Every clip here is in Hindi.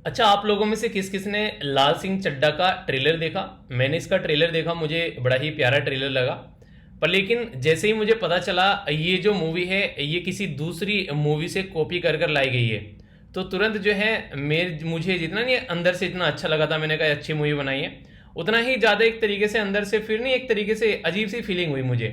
अच्छा, आप लोगों में से किस किस ने लाल सिंह चड्ढा का ट्रेलर देखा? मैंने इसका ट्रेलर देखा, मुझे बड़ा ही प्यारा ट्रेलर लगा। पर लेकिन जैसे ही मुझे पता चला ये जो मूवी है ये किसी दूसरी मूवी से कॉपी कर कर लाई गई है, तो तुरंत जो है मुझे जितना नहीं अंदर से इतना अच्छा लगा था, मैंने कहा अच्छी मूवी बनाई है, उतना ही ज़्यादा एक तरीके से अंदर से फिर नहीं एक तरीके से अजीब सी फीलिंग हुई मुझे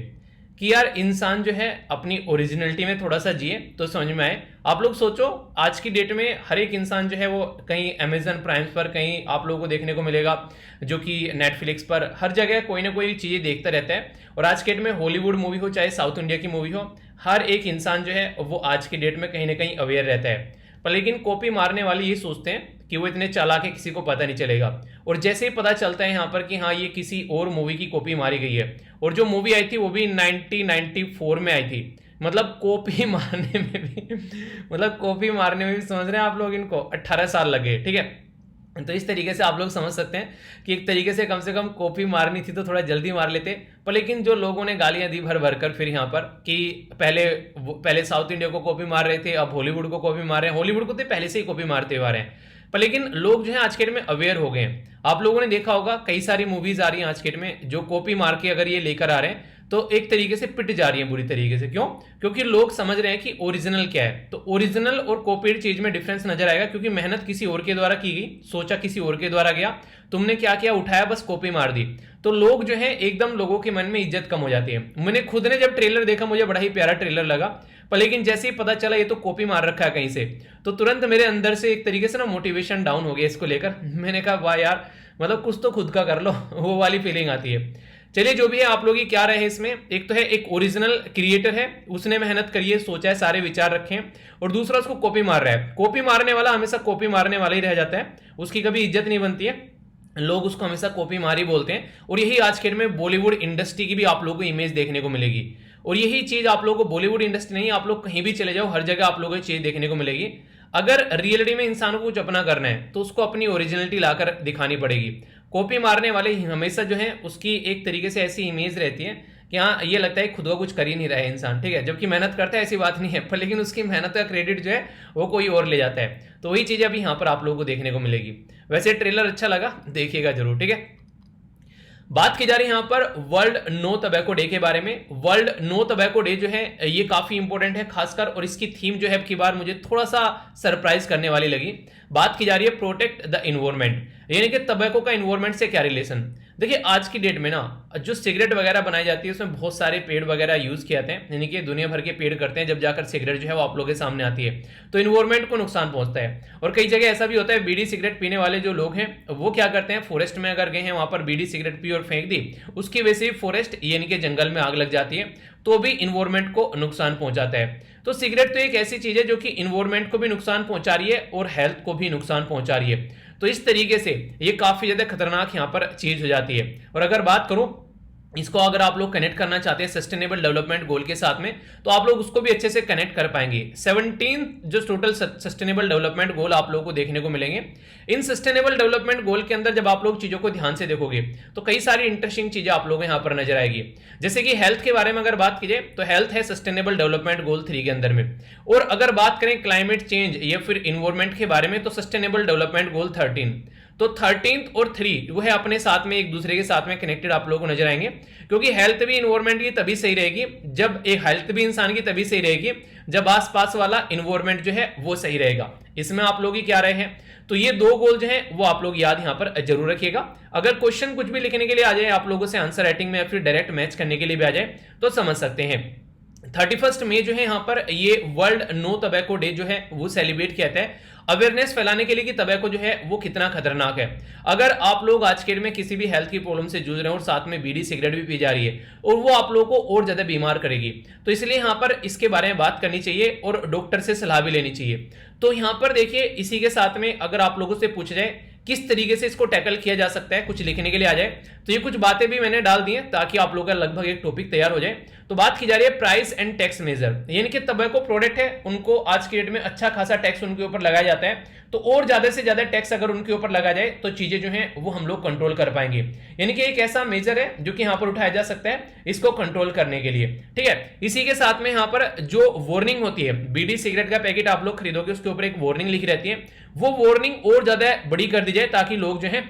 कि यार इंसान जो है अपनी ओरिजिनलिटी में थोड़ा सा जिए तो समझ में आए। आप लोग सोचो, आज की डेट में हर एक इंसान जो है वो कहीं अमेजन प्राइम पर, कहीं आप लोगों को देखने को मिलेगा जो कि नेटफ्लिक्स पर, हर जगह कोई ना कोई चीज़ें देखता रहता है। और आज के डेट में हॉलीवुड मूवी हो चाहे साउथ इंडिया की मूवी हो, हर एक इंसान जो है वो आज की डेट में कहीं ना कहीं अवेयर रहता है। पर लेकिन कॉपी मारने वाले ये सोचते हैं कि वो इतने चालाक है किसी को पता नहीं चलेगा। और जैसे ही पता चलता है यहाँ पर कि हाँ ये किसी और मूवी की कॉपी मारी गई है, और जो मूवी आई थी वो भी 1994 में आई थी, मतलब कॉपी मारने में भी मतलब कॉपी मारने में भी समझ रहे हैं आप लोग, इनको 18 साल लगे, ठीक है। तो इस तरीके से आप लोग समझ सकते हैं कि एक तरीके से कम कॉपी मारनी थी तो थोड़ा जल्दी मार लेते। पर लेकिन जो लोगों ने गालियां दी भर भर कर फिर यहाँ पर कि पहले साउथ इंडिया को कॉपी मार रहे थे, अब हॉलीवुड को कॉपी मार रहे हैं, हॉलीवुड को तो पहले से ही कॉपी मारते हुए आ रहे हैं। पर लेकिन लोग जो है आज के डेट में अवेयर हो गए हैं। आप लोगों ने देखा होगा कई सारी मूवीज आ रही हैं आज के डेट में जो कॉपी मार के अगर ये लेकर आ रहे हैं तो एक तरीके से पिट जा रही है बुरी तरीके से। क्यों? क्योंकि लोग समझ रहे हैं कि ओरिजिनल क्या है। तो ओरिजिनल और कॉपीड चीज में डिफरेंस नजर आएगा, क्योंकि मेहनत किसी और के द्वारा की गई, सोचा किसी और के द्वारा गया, तुमने क्या किया, उठाया बस कॉपी मार दी। तो लोग जो है एकदम लोगों के मन में इज्जत कम हो जाती है। मैंने खुद ने जब ट्रेलर देखा मुझे बड़ा ही प्यारा ट्रेलर लगा, पर लेकिन जैसे ही पता चला ये तो कॉपी मार रखा है कहीं से, तो तुरंत मेरे अंदर से एक तरीके से ना मोटिवेशन डाउन हो गया इसको लेकर। मैंने कहा वाह यार, मतलब कुछ तो खुद का कर लो वो वाली फीलिंग आती है। चलिए जो भी है, आप लोग की क्या रहे इसमें, एक तो है एक ओरिजिनल क्रिएटर है, उसने मेहनत करी है, सोचा है, सारे विचार रखे हैं, और दूसरा उसको कॉपी मार रहा है। कॉपी मारने वाला हमेशा कॉपी मारने वाला ही रह जाता है, उसकी कभी इज्जत नहीं बनती है, लोग उसको हमेशा कॉपी मारी बोलते हैं। और यही आज के डेट में बॉलीवुड इंडस्ट्री की भी आप लोगों को इमेज देखने को मिलेगी। और यही चीज आप लोगों को बॉलीवुड इंडस्ट्री नहीं, आप लोग कहीं भी चले जाओ हर जगह आप लोगों को चीज देखने को मिलेगी। अगर रियलिटी में इंसान को कुछ अपना करना है तो उसको अपनी ओरिजिनलिटी लाकर दिखानी पड़ेगी। कॉपी मारने वाले हमेशा जो है उसकी एक तरीके से ऐसी इमेज रहती है कि हाँ ये लगता है खुद का कुछ कर ही नहीं रहा है इंसान, ठीक है, जबकि मेहनत करता है ऐसी बात नहीं है, पर लेकिन उसकी मेहनत का क्रेडिट जो है वो कोई और ले जाता है। तो वही चीज़ अभी यहाँ पर आप लोगों को देखने को मिलेगी। वैसे ट्रेलर अच्छा लगा, देखिएगा जरूर, ठीक है। बात की जा रही है यहां पर वर्ल्ड नो टबैको डे के बारे में। वर्ल्ड नो टबैको डे जो है ये काफी इंपॉर्टेंट है खासकर, और इसकी थीम जो है अब की बार मुझे थोड़ा सा सरप्राइज करने वाली लगी। बात की जा रही है प्रोटेक्ट द इन्वायरमेंट, यानी कि टबैको का इन्वायरमेंट से क्या रिलेशन। देखिए आज की डेट में ना जो सिगरेट वगैरह बनाई जाती है उसमें बहुत सारे पेड़ वगैरह यूज किए जाते हैं, यानी कि दुनिया भर के पेड़ करते हैं, जब जाकर सिगरेट जो है वो आप लोगों के सामने आती है तो इन्वायरमेंट को नुकसान पहुंचता है। और कई जगह ऐसा भी होता है, बीड़ी सिगरेट पीने वाले जो लोग हैं वो क्या करते हैं, फॉरेस्ट में अगर गए हैं वहां पर बीड़ी सिगरेट पी और फेंक दी, उसकी वजह से फॉरेस्ट यानी कि जंगल में आग लग जाती है, तो भी इन्वायरमेंट को नुकसान पहुंचाता है। तो सिगरेट तो एक ऐसी चीज है जो कि इन्वायरमेंट को भी नुकसान पहुंचा रही है और हेल्थ को भी नुकसान पहुंचा रही है। तो इस तरीके से ये काफी ज्यादा खतरनाक यहां पर चीज हो जाती है। और अगर बात करूं इसको, अगर आप लोग कनेक्ट करना चाहते हैं सस्टेनेबल डेवलपमेंट गोल के साथ में, तो आप लोग उसको भी अच्छे से कनेक्ट कर पाएंगे। 17 जो टोटल सस्टेनेबल डेवलपमेंट गोल आप लोगों को देखने को मिलेंगे। इन सस्टेनेबल डेवलपमेंट गोल के अंदर जब आप लोग चीजों को ध्यान से देखोगे तो कई सारी इंटरेस्टिंग चीजें आप लोगों को यहां पर नजर आएगी। जैसे कि हेल्थ के बारे में अगर बात कीजिए तो हेल्थ है सस्टेनेबल डेवलपमेंट गोल 3 के अंदर में। और अगर बात करें क्लाइमेट चेंज या फिर इन्वायरमेंट के बारे में तो सस्टेनेबल डेवलपमेंट गोल 13। तो 13 और 3 वो है अपने साथ में एक दूसरे के साथ में कनेक्टेड आप लोगों को नजर आएंगे, क्योंकि हेल्थ भी इन्वायरमेंट की तभी सही रहेगी जब एक हेल्थ भी इंसान की तभी सही रहेगी जब आसपास वाला इन्वायरमेंट जो है वो सही रहेगा। इसमें आप लोग की क्या रहे हैं, तो ये 2 गोल जो है वो आप लोग याद यहां पर जरूर रखिएगा। अगर क्वेश्चन कुछ भी लिखने के लिए आ जाए आप लोगों से आंसर राइटिंग में या फिर डायरेक्ट मैच करने के लिए भी आ जाए तो समझ सकते हैं। 31 मई जो है यहाँ पर ये वर्ल्ड नो टबैको डे जो है वो सेलिब्रेट किया जाता है, अवेयरनेस फैलाने के लिए कि टबैको जो है वो कितना खतरनाक है। अगर आप लोग आज के डेट में किसी भी हेल्थ की प्रॉब्लम से जूझ रहे हैं और साथ में बीड़ी सिगरेट भी पी जा रही है और वो आप लोगों को और ज्यादा बीमार करेगी, तो इसलिए यहाँ पर इसके बारे में बात करनी चाहिए और डॉक्टर से सलाह भी लेनी चाहिए। तो यहाँ पर देखिए इसी के साथ में अगर आप लोगों से पूछ जाए किस तरीके से इसको टैकल किया जा सकता है, कुछ लिखने के लिए आ जाए, तो ये कुछ बातें भी मैंने डाल दी हैं ताकि आप लोगों का लगभग एक टॉपिक तैयार हो जाए। तो बात की जा रही है प्राइस एंड टैक्स मेजर, यानी कि टबैको प्रोडक्ट है उनको आज के डेट में अच्छा खासा टैक्स उनके ऊपर लगाया जाता है, तो और ज्यादा से ज्यादा टैक्स अगर उनके ऊपर लगा जाए तो चीजें जो हैं वो हम लोग कंट्रोल कर पाएंगे। यानी कि एक ऐसा मेजर है जो कि यहां पर उठाया जा सकता है इसको कंट्रोल करने के लिए। ठीक है, इसी के साथ में यहां पर जो वार्निंग होती है, बीड़ी सिगरेट का पैकेट आप लोग खरीदोगे उसके ऊपर एक वार्निंग लिखी रहती है, वो वार्निंग और ज्यादा बड़ी कर दी जाए ताकि लोग जो है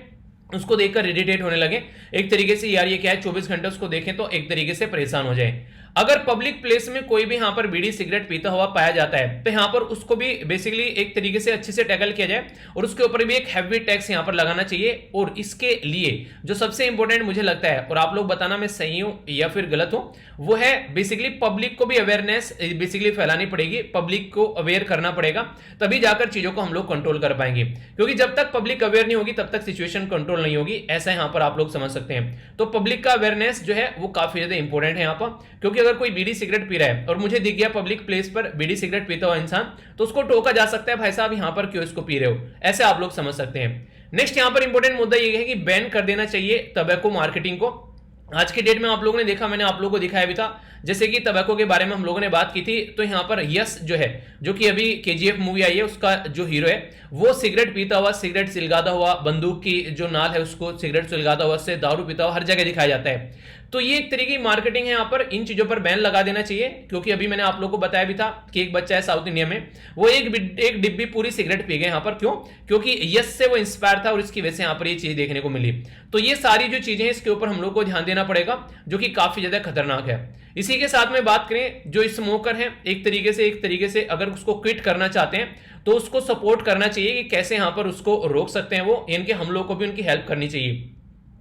उसको देखकर इरिटेट होने लगे, एक तरीके से यार ये क्या है 24 घंटे उसको देखें तो एक तरीके से परेशान हो जाए। अगर पब्लिक प्लेस में कोई भी यहां पर बीड़ी सिगरेट पीता हुआ पाया जाता है तो यहां पर उसको भी बेसिकली एक तरीके से अच्छे से टैकल किया जाए और उसके ऊपर भी एक हैवी टैक्स यहां पर लगाना चाहिए। और इसके लिए जो सबसे इंपॉर्टेंट मुझे लगता है, और आप लोग बताना मैं सही हूं या फिर गलत हूं, वो है बेसिकली पब्लिक को भी अवेयरनेस बेसिकली फैलानी पड़ेगी, पब्लिक को अवेयर करना पड़ेगा, तभी जाकर चीजों को हम लोग कंट्रोल कर पाएंगे। क्योंकि जब तक पब्लिक अवेयर नहीं होगी तब तक सिचुएशन कंट्रोल नहीं होगी, ऐसा यहां पर आप लोग समझ सकते हैं। तो पब्लिक का अवेयरनेस जो है वो काफी ज्यादा इंपॉर्टेंट है यहां पर, क्योंकि अगर कोई बीड़ी सिगरेट पी रहा है और मुझे दिख गया पब्लिक प्लेस पर बीड़ी सिगरेट पीता हुआ इंसान, तो उसको टोका जा सकता है भाई साहब यहां पर क्यों इसको पी रहे हो, ऐसे आप लोग समझ सकते हैं। नेक्स्ट यहां पर इंपॉर्टेंट मुद्दा यह है कि बैन कर देना चाहिए टबैको मार्केटिंग को। आज की डेट में आप लोगों ने देखा, मैंने आप लोगों को दिखाया भी था, जैसे कि टबैको के बारे में हम लोगों ने बात की थी, तो यहां पर यश जो है, जो कि अभी केजीएफ मूवी आई है उसका जो हीरो है, वो सिगरेट पीता हुआ, सिगरेट सिलगाता हुआ, बंदूक की जो नाल है उसको सिगरेट सिलगाता हुआ, उससे दारू पीता हुआ हर जगह दिखाया जाता है। तो ये एक तरीके की मार्केटिंग है, यहां पर इन चीजों पर बैन लगा देना चाहिए। क्योंकि अभी मैंने आप लोगों को बताया भी था कि एक बच्चा है साउथ इंडिया में, वो एक डिब्बी पूरी सिगरेट पी गए यहां पर, क्यों? क्योंकि यश से वो इंस्पायर था और इसकी वजह से यहां पर ये चीज देखने को मिली। तो ये सारी जो चीजें हैं इसके ऊपर हम लोग को ध्यान देना पड़ेगा, जो कि काफी ज्यादा खतरनाक है। इसी के साथ में बात करें, जो स्मोकर है एक तरीके से अगर उसको क्विट करना चाहते हैं तो उसको सपोर्ट करना चाहिए कि कैसे यहां पर उसको रोक सकते हैं वो, यानी कि हम लोग को भी उनकी हेल्प करनी चाहिए।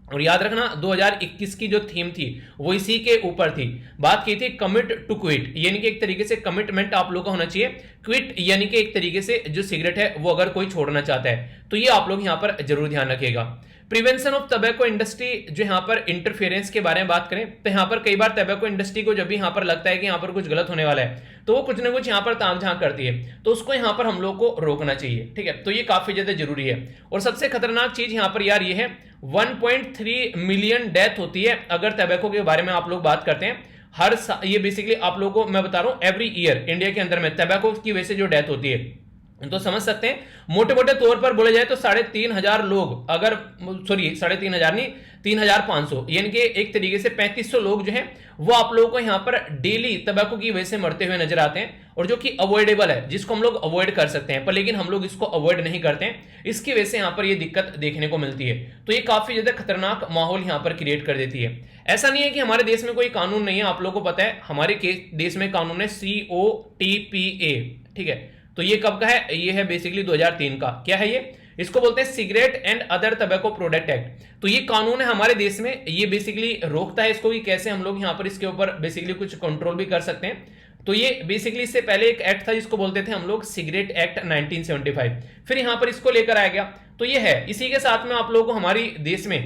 और याद रखना 2021 की जो थीम थी वो इसी के ऊपर थी, बात की थी कमिट टू क्विट, यानी कि एक तरीके से कमिटमेंट आप लोगों का होना चाहिए। क्विट यानी कि एक तरीके से जो सिगरेट है वो अगर कोई छोड़ना चाहता है तो ये आप लोग यहां पर जरूर ध्यान रखिएगा। प्रिवेंशन ऑफ टबैको इंडस्ट्री, जो यहां पर इंटरफेरेंस के बारे में बात करें तो यहां पर कई बार टबैको इंडस्ट्री को जब भी यहां पर लगता है कि यहां पर कुछ गलत होने वाला है तो वो कुछ ना कुछ यहां पर ताम झांक करती है, तो उसको यहां पर हम लोग को रोकना चाहिए। ठीक है, तो ये काफी ज्यादा जरूरी है। और सबसे खतरनाक चीज यहां पर यार ये है 1.3 मिलियन डेथ होती है अगर टबैको के बारे में आप लोग बात करते हैं हर ये बेसिकली आप लोगों को मैं बता रहा हूं एवरी ईयर इंडिया के अंदर में टबैको की वजह से जो डेथ होती है, तो समझ सकते हैं मोटे मोटे तौर पर बोले जाए तो 3,500 लोग, अगर सॉरी 3,500 नहीं 3,500, यानी कि एक तरीके से 3,500 लोग जो हैं वो आप लोगों को यहां पर डेली टबैको की वजह से मरते हुए नजर आते हैं, और जो कि अवॉइडेबल है, जिसको हम लोग अवॉइड कर सकते हैं, पर लेकिन हम लोग इसको अवॉइड नहीं करते हैं, इसकी वजह से यहां पर ये दिक्कत देखने को मिलती है। तो ये काफी ज्यादा खतरनाक माहौल यहां पर क्रिएट कर देती है। ऐसा नहीं है कि हमारे देश में कोई कानून नहीं है, आप लोगों को पता है हमारे देश में कानून है COTPA। ठीक है, तो ये कब का है? ये है बेसिकली 2003 का। क्या है ये? इसको बोलते हैं cigarette and other tobacco product act. तो ये कानून है हमारे देश में, ये बेसिकली रोकता है इसको कि कैसे हम लोग यहाँ पर इसके ऊपर बेसिकली कुछ कंट्रोल भी कर सकते हैं। तो ये बेसिकली इससे पहले एक एक्ट था जिसको बोलते थे हम लोग सिगरेट एक्ट 1975, फिर यहां पर इसको लेकर आया गया। तो ये है, इसी के साथ में आप लोगों को हमारी देश में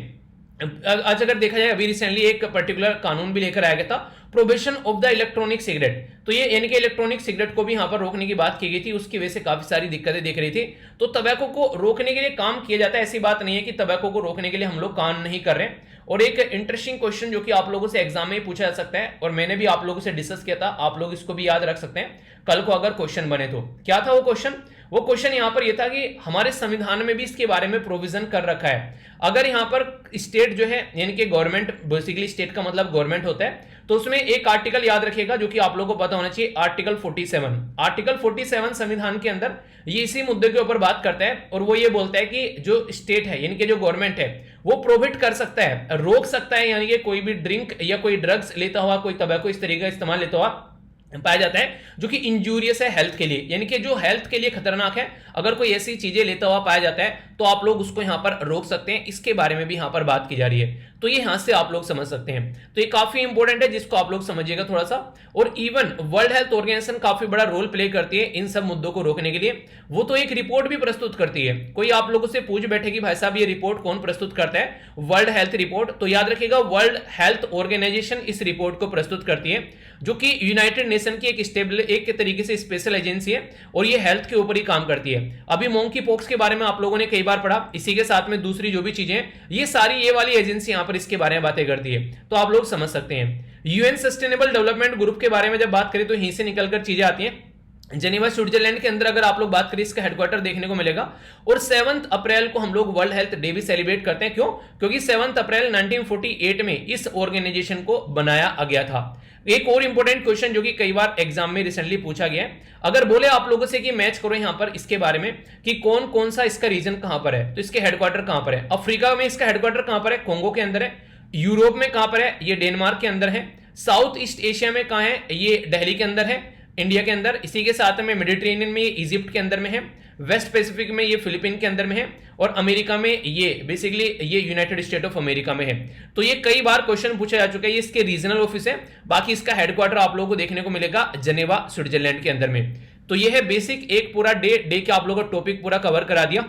आज अगर देखा जाए अभी रिसेंटली एक पर्टिकुलर कानून भी लेकर आया गया था, prohibition of the electronic cigarette. तो ये यानी कि इलेक्ट्रॉनिक सिगरेट को भी यहां पर रोकने की बात की गई थी, उसकी वजह से काफी सारी दिक्कतें देख रही थी। तो टबैको को रोकने के लिए काम किया जाता है, ऐसी बात नहीं है कि टबैको को रोकने के लिए हम लोग काम नहीं कर रहे हैं। और एक इंटरेस्टिंग क्वेश्चन जो कि आप लोगों से एग्जाम में पूछा जा सकता है, और मैंने भी आप लोगों से डिस्कस किया था, आप लोग इसको भी याद रख सकते हैं कल को अगर क्वेश्चन बने तो। क्या था वो क्वेश्चन? वो क्वेश्चन यहां पर ये था कि हमारे संविधान में भी इसके बारे में प्रोविजन कर रखा है, अगर यहां पर स्टेट जो है यानी कि गवर्नमेंट, बेसिकली स्टेट का मतलब गवर्नमेंट होता है, तो उसमें एक आर्टिकल याद रखिएगा जो कि आप लोगों को पता होना चाहिए, आर्टिकल 47। आर्टिकल 47 संविधान के अंदर ये इसी मुद्दे के ऊपर बात करता है, और वो ये बोलता है कि जो स्टेट है यानी कि जो गवर्नमेंट है वो प्रोहिबिट कर सकता है, रोक सकता है, यानी कि कोई भी ड्रिंक या कोई ड्रग्स लेता हुआ, कोई टबैको इस तरीके का इस्तेमाल लेता हुआ पाया जाता है जो कि इंजूरियस है हेल्थ के लिए, यानी कि जो हेल्थ के लिए खतरनाक है, अगर कोई ऐसी चीजें लेता हुआ पाया जाता है तो आप लोग उसको यहां पर रोक सकते हैं। इसके बारे में भी यहां पर बात की जा रही है, तो ये यहां से आप लोग समझ सकते हैं। तो ये काफी इंपॉर्टेंट है, जिसको आप लोग समझिएगा थोड़ा सा। और इवन वर्ल्ड हेल्थ ऑर्गेनाइजेशन काफी बड़ा रोल प्ले करती है इन सब मुद्दों को रोकने के लिए, वो तो एक रिपोर्ट भी प्रस्तुत करती है। कोई आप लोगों से पूछ बैठे कि भाई साहब ये रिपोर्ट कौन प्रस्तुत करता है? World health report. तो याद रखिएगा वर्ल्ड हेल्थ ऑर्गेनाइजेशन इस रिपोर्ट को प्रस्तुत करती है, जो कि यूनाइटेड नेशन की एक तरीके से स्पेशल एजेंसी है, और ये हेल्थ के ऊपर ही काम करती है। अभी मोंकी पॉक्स के बारे में आप लोगों ने कई बार पढ़ा, इसी के साथ में दूसरी जो भी चीजें, ये सारी ये वाली एजेंसी यहां पर पर इसके बारे में बातें करती है, तो आप लोग समझ सकते हैं। यूएन सस्टेनेबल डेवलपमेंट ग्रुप के बारे में जब बात करें तो यहीं से निकलकर चीजें आती हैं। जेनेवा स्विट्जरलैंड के अंदर अगर आप लोग बात करें, इसका हेडक्वार्टर देखने को मिलेगा। और 7 अप्रैल को हम लोग वर्ल्ड हेल्थ डे भी सेलिब्रेट करते हैं। क्यों? क्योंकि 7 अप्रैल 1948 में इस ऑर्गेनाइजेशन को बनाया गया था। एक और इंपॉर्टेंट क्वेश्चन जो कि कई बार एग्जाम में रिसेंटली पूछा गया है, अगर बोले आप लोगों से कि मैच करो यहां पर इसके बारे में कि कौन कौन सा इसका रीजन कहां पर है, तो इसके हेडक्वार्टर कहां पर है? अफ्रीका में इसका हेडक्वार्टर कहां पर है? कोंगो के अंदर है। यूरोप में कहां पर है? ये डेनमार्क के अंदर है। साउथ ईस्ट एशिया में कहां है? ये दिल्ली के अंदर है, इंडिया के अंदर। इसी के साथ में मेडिटेरेनियन में ये इजिप्ट के अंदर में है। वेस्ट पैसिफिक में ये फिलीपीन के अंदर में है। और अमेरिका में ये बेसिकली ये यूनाइटेड स्टेट ऑफ अमेरिका में है। तो ये कई बार क्वेश्चन पूछा जा चुका है। ये इसके रीजनल ऑफिस है। बाकी इसका हेडक्वार्टर आप लोगों को देखने को मिलेगा जेनेवा स्विट्जरलैंड के अंदर में। तो ये है बेसिक एक पूरा डे के आप लोगों का टॉपिक पूरा कवर करा दिया।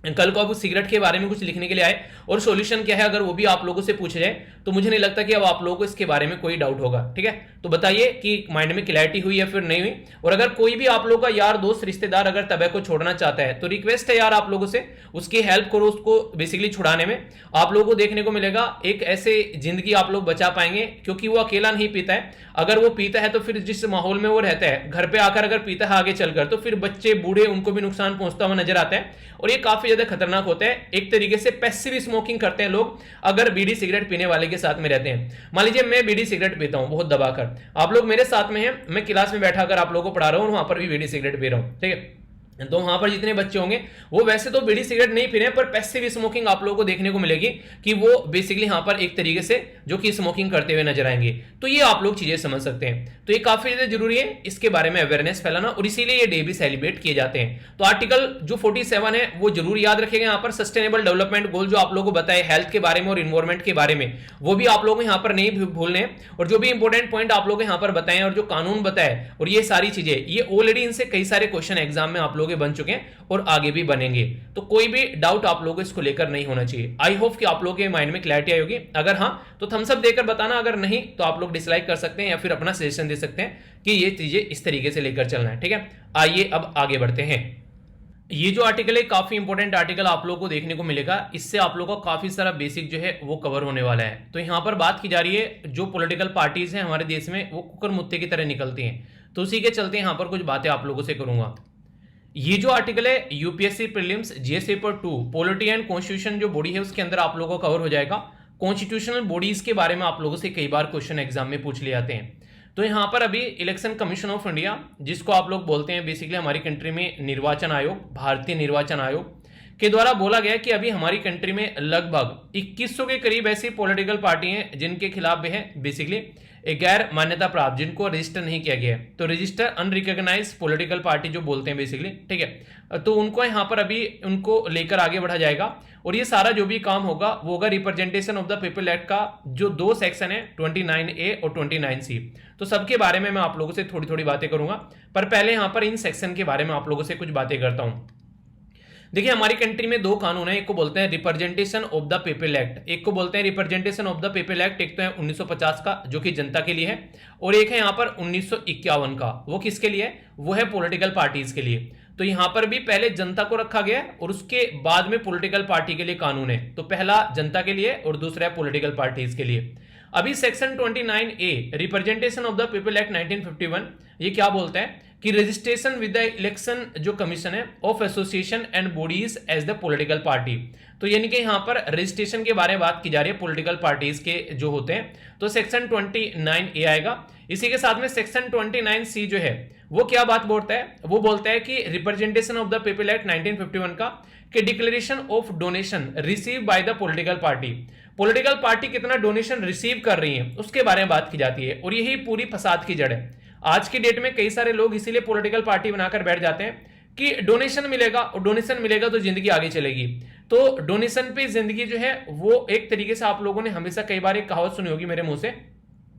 कल को आप सिगरेट के बारे में कुछ लिखने के लिए आए और सॉल्यूशन क्या है अगर वो भी आप लोगों से पूछा जाए, तो मुझे नहीं लगता कि अब आप लोगों को इसके बारे में कोई डाउट होगा। ठीक है, तो बताइए कि माइंड में क्लैरिटी हुई या फिर नहीं हुई। और अगर कोई भी आप लोगों का यार दोस्त रिश्तेदार अगर टबैको छोड़ना चाहता है, तो रिक्वेस्ट है यार आप लोगों से उसकी हेल्प करो, उसको बेसिकली छुड़ाने में। आप लोगों को देखने को मिलेगा एक ऐसे जिंदगी आप लोग बचा पाएंगे, क्योंकि वो अकेला नहीं पीता है। अगर वो पीता है तो फिर जिस माहौल में वो रहता है, घर पे आकर अगर पीता है आगे चलकर, तो फिर बच्चे बूढ़े उनको भी नुकसान पहुंचता हुआ नजर आता है। और ये काफी ज्यादा खतरनाक होता है। एक तरीके से पैसिव स्मोकिंग करते हैं लोग अगर बीड़ी सिगरेट पीने वाले के साथ में रहते हैं। मान लीजिए मैं बीड़ी सिगरेट पीता हूं बहुत दबाकर, आप लोग मेरे साथ में हैं, मैं क्लास में बैठा कर आप लोगों को पढ़ा रहा हूं और वहां पर भी बीड़ी सिगरेट पी रहा हूं, ठीक है, तो वहां पर जितने बच्चे होंगे वो वैसे तो बीड़ी सिगरेट नहीं पी रहे हैं, पर पैसिव स्मोकिंग आप लोगों को देखने को मिलेगी कि वो बेसिकली यहां पर एक तरीके से जो कि स्मोकिंग करते हुए नजर आएंगे। तो ये आप लोग चीजें समझ सकते हैं। तो ये काफी ज्यादा जरूरी है इसके बारे में अवेयरनेस फैलाना, और इसीलिए ये डे भी सेलिब्रेट किए जाते हैं। तो आर्टिकल जो 47 है वो जरूर याद रखेगा। यहाँ पर सस्टेनेबल डेवलपमेंट गोल जो आप लोगों को बताए हेल्थ के बारे में और इन्वायरमेंट के बारे में, वो भी आप लोगों को यहाँ पर नहीं भूलने। और जो भी इंपॉर्टेंट पॉइंट आप लोग यहाँ पर बताएं और जो कानून बताए और ये सारी चीजें, ये ऑलरेडी इनसे कई सारे क्वेश्चन एग्जाम में आप लोग बन चुके हैं और आगे भी बनेंगे। तो कोई भी डाउट आप लोगों को इसको लेकर नहीं होना चाहिए। आई होप कि आप लोगों के माइंड में क्लैरिटी आई होगी। अगर हाँ तो थम्स अप देकर बताना, अगर नहीं तो आप लोग डिसलाइक कर सकते हैं या फिर अपना सजेशन दे सकते हैं कि ये चीजें इस तरीके से लेकर चलना है। ठीक है, आइए अब आगे बढ़ते हैं। ये जो आर्टिकल है काफी इंपॉर्टेंट आर्टिकल आप लोगों को देखने को मिलेगा। इससे आप लोगों का काफी सारा बेसिक जो है वो कवर होने वाला है। तो यहाँ पर बात की जा रही है जो पॉलिटिकल पार्टीज हैं हमारे देश में वो कुकर मुत्ते की तरह निकलती हैं। तो उसी के चलते यहाँ पर कुछ बातें आप लोगों से करूंगा। ये जो आर्टिकल है UPSC prelims GS paper 2 polity and constitution जो बॉडी है उसके अंदर आप लोगों को कवर हो जाएगा। कॉन्स्टिट्यूशनल बॉडीज के बारे में आप लोगों से कई बार क्वेश्चन एग्जाम में पूछ लिए जाते हैं। तो यहाँ पर अभी इलेक्शन कमीशन ऑफ इंडिया, जिसको आप लोग बोलते हैं बेसिकली हमारी कंट्री में निर्वाचन आयोग, भारतीय निर्वाचन आयोग के द्वारा बोला गया कि अभी हमारी कंट्री में लगभग 2100 के करीब ऐसी पॉलिटिकल पार्टी हैं जिनके खिलाफ भी है बेसिकली एक गैर मान्यता प्राप्त, जिनको रजिस्टर नहीं किया गया है। तो रजिस्टर अनरिकॉग्नाइज्ड पॉलिटिकल पार्टी जो बोलते हैं बेसिकली, ठीक है, तो उनको यहाँ पर अभी उनको लेकर आगे बढ़ा जाएगा। और ये सारा जो भी काम होगा वो होगा representation of the people act का जो 2 सेक्शन है 29A और 29C। तो सबके बारे में मैं आप लोगों से थोड़ी थोड़ी बातें करूंगा, पर पहले यहाँ पर इन सेक्शन के बारे में आप लोगों से कुछ बातें करता हूं। देखिए हमारी कंट्री में 2 कानून है, एक को बोलते हैं representation of the people act, एक को बोलते हैं representation of the people act. एक तो है 1950 का जो कि जनता के लिए है, और एक है यहाँ पर 1951 का, वो किसके लिए है? वो है पॉलिटिकल पार्टीज के लिए। तो यहाँ पर भी पहले जनता को रखा गया और उसके बाद में पॉलिटिकल पार्टी के लिए कानून है। तो पहला जनता के लिए और दूसरा है पॉलिटिकल पार्टीज के लिए। अभी section 29A representation of the people act 1951 ये क्या बोलता है कि रजिस्ट्रेशन विद द इलेक्शन जो कमीशन है of association and bodies as the political party. तो यानी कि यहाँ पर रजिस्ट्रेशन के बारे में बात की जा रही है पॉलिटिकल पार्टीज के जो होते हैं। तो सेक्शन 29A आएगा। इसी के साथ में सेक्शन 29C जो है वो क्या बात बोलता है? वो बोलता है कि representation of the people act 1951 का कि declaration of donation receive by the political party, political party कितना डोनेशन रिसीव कर रही है उसके बारे में बात की जाती है। और यही पूरी फसाद की जड़ है। आज की डेट में कई सारे लोग इसीलिए पॉलिटिकल पार्टी बनाकर बैठ जाते हैं कि डोनेशन मिलेगा, और डोनेशन मिलेगा तो जिंदगी आगे चलेगी। तो डोनेशन पे जिंदगी जो है वो एक तरीके से आप लोगों ने हमेशा कई बार एक कहावत सुनी होगी मेरे मुंह से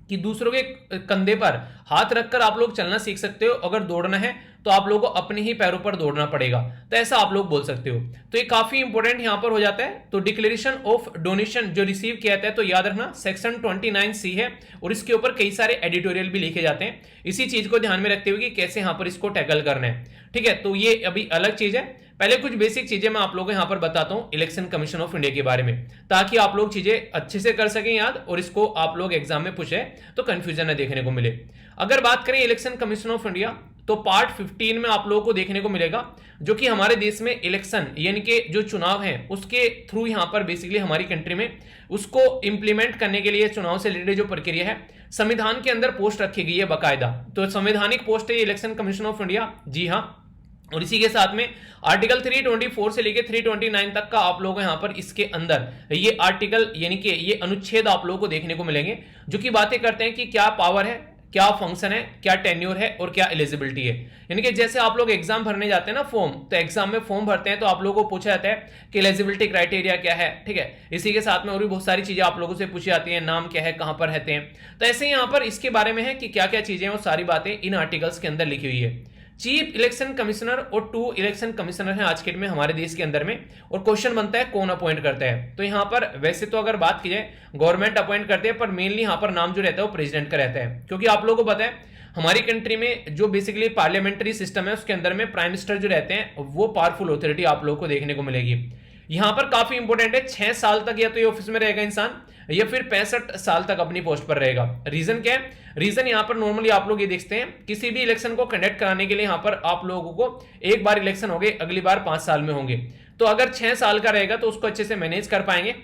कि दूसरों के कंधे पर हाथ रखकर आप लोग चलना सीख सकते हो, अगर दौड़ना है तो आप लोगों को अपने ही पैरों पर दौड़ना पड़ेगा। तो ऐसा आप लोग बोल सकते हो। तो ये काफी इंपॉर्टेंट यहां पर हो जाता है। तो डिक्लेरेशन ऑफ डोनेशन जो रिसीव किया जाता है, तो याद रखना सेक्शन 29C है और इसके ऊपर कई सारे एडिटोरियल भी लिखे जाते हैं इसी चीज को ध्यान में रखते हुए कि कैसे यहां पर इसको टैकल करना है। ठीक है, तो ये अभी अलग चीज है। पहले कुछ बेसिक चीजें मैं आप लोगों को यहां पर बताता हूं इलेक्शन कमीशन ऑफ इंडिया के बारे में, ताकि आप लोग चीजें अच्छे से कर सकें याद, और इसको आप लोग एग्जाम में पूछे तो कंफ्यूजन न देखने को मिले। अगर बात करें इलेक्शन कमीशन ऑफ इंडिया, तो पार्ट 15 में आप लोगों को देखने को मिलेगा, जो कि हमारे देश में इलेक्शन यानी कि जो चुनाव है उसके थ्रू यहां पर बेसिकली हमारी कंट्री में उसको इंप्लीमेंट करने के लिए चुनाव से रिलेटेड जो प्रक्रिया है संविधान के अंदर पोस्ट रखी गई है बाकायदा। तो संवैधानिक पोस्ट है इलेक्शन कमीशन ऑफ इंडिया, जी हाँ। और इसी के साथ में आर्टिकल 324 से लेकर 329 तक का आप लोग यहां पर इसके अंदर ये आर्टिकल यानी कि ये अनुच्छेद आप लोगों को देखने को मिलेंगे, जो कि बातें करते हैं कि क्या पावर है, क्या फंक्शन है, क्या टेन्योर है और क्या एलिजिबिलिटी है। यानी कि जैसे आप लोग एग्जाम भरने जाते हैं ना फॉर्म, तो एग्जाम में फॉर्म भरते हैं तो आप लोगों को पूछा जाता है कि एलिजिबिलिटी क्राइटेरिया क्या है, ठीक है। इसी के साथ में और भी बहुत सारी चीजें आप लोगों से पूछी जाती हैं, नाम क्या है, कहां पर रहते हैं। तो ऐसे यहाँ पर इसके बारे में है कि क्या क्या चीजें हैं, वो सारी बातें इन आर्टिकल्स के अंदर लिखी हुई है। चीफ इलेक्शन कमिश्नर और 2 इलेक्शन कमिश्नर हैं आज के डेट में हमारे देश के अंदर में, और क्वेश्चन बनता है कौन अपॉइंट करता है। तो यहां पर वैसे तो अगर बात की जाए गवर्नमेंट अपॉइंट करते हैं, पर मेनली यहां पर नाम जो रहता है वो प्रेसिडेंट का रहता है, क्योंकि आप लोगों को पता है हमारी कंट्री में जो बेसिकली पार्लियामेंट्री सिस्टम है उसके अंदर में प्राइम मिनिस्टर जो रहते हैं वो पावरफुल अथॉरिटी आप लोगों को देखने को मिलेगी। यहां पर काफी इंपॉर्टेंट है, 6 साल तक या तो ये ऑफिस में रहेगा इंसान, या फिर 65 साल तक अपनी पोस्ट पर रहेगा। रीजन क्या है? रीजन यहां पर नॉर्मली आप लोग ये देखते हैं किसी भी इलेक्शन को कंडक्ट कराने के लिए यहां पर आप लोगों को एक बार इलेक्शन हो गए, अगली बार 5 साल में होंगे। तो अगर 6 साल का रहेगा तो उसको अच्छे से मैनेज कर पाएंगे।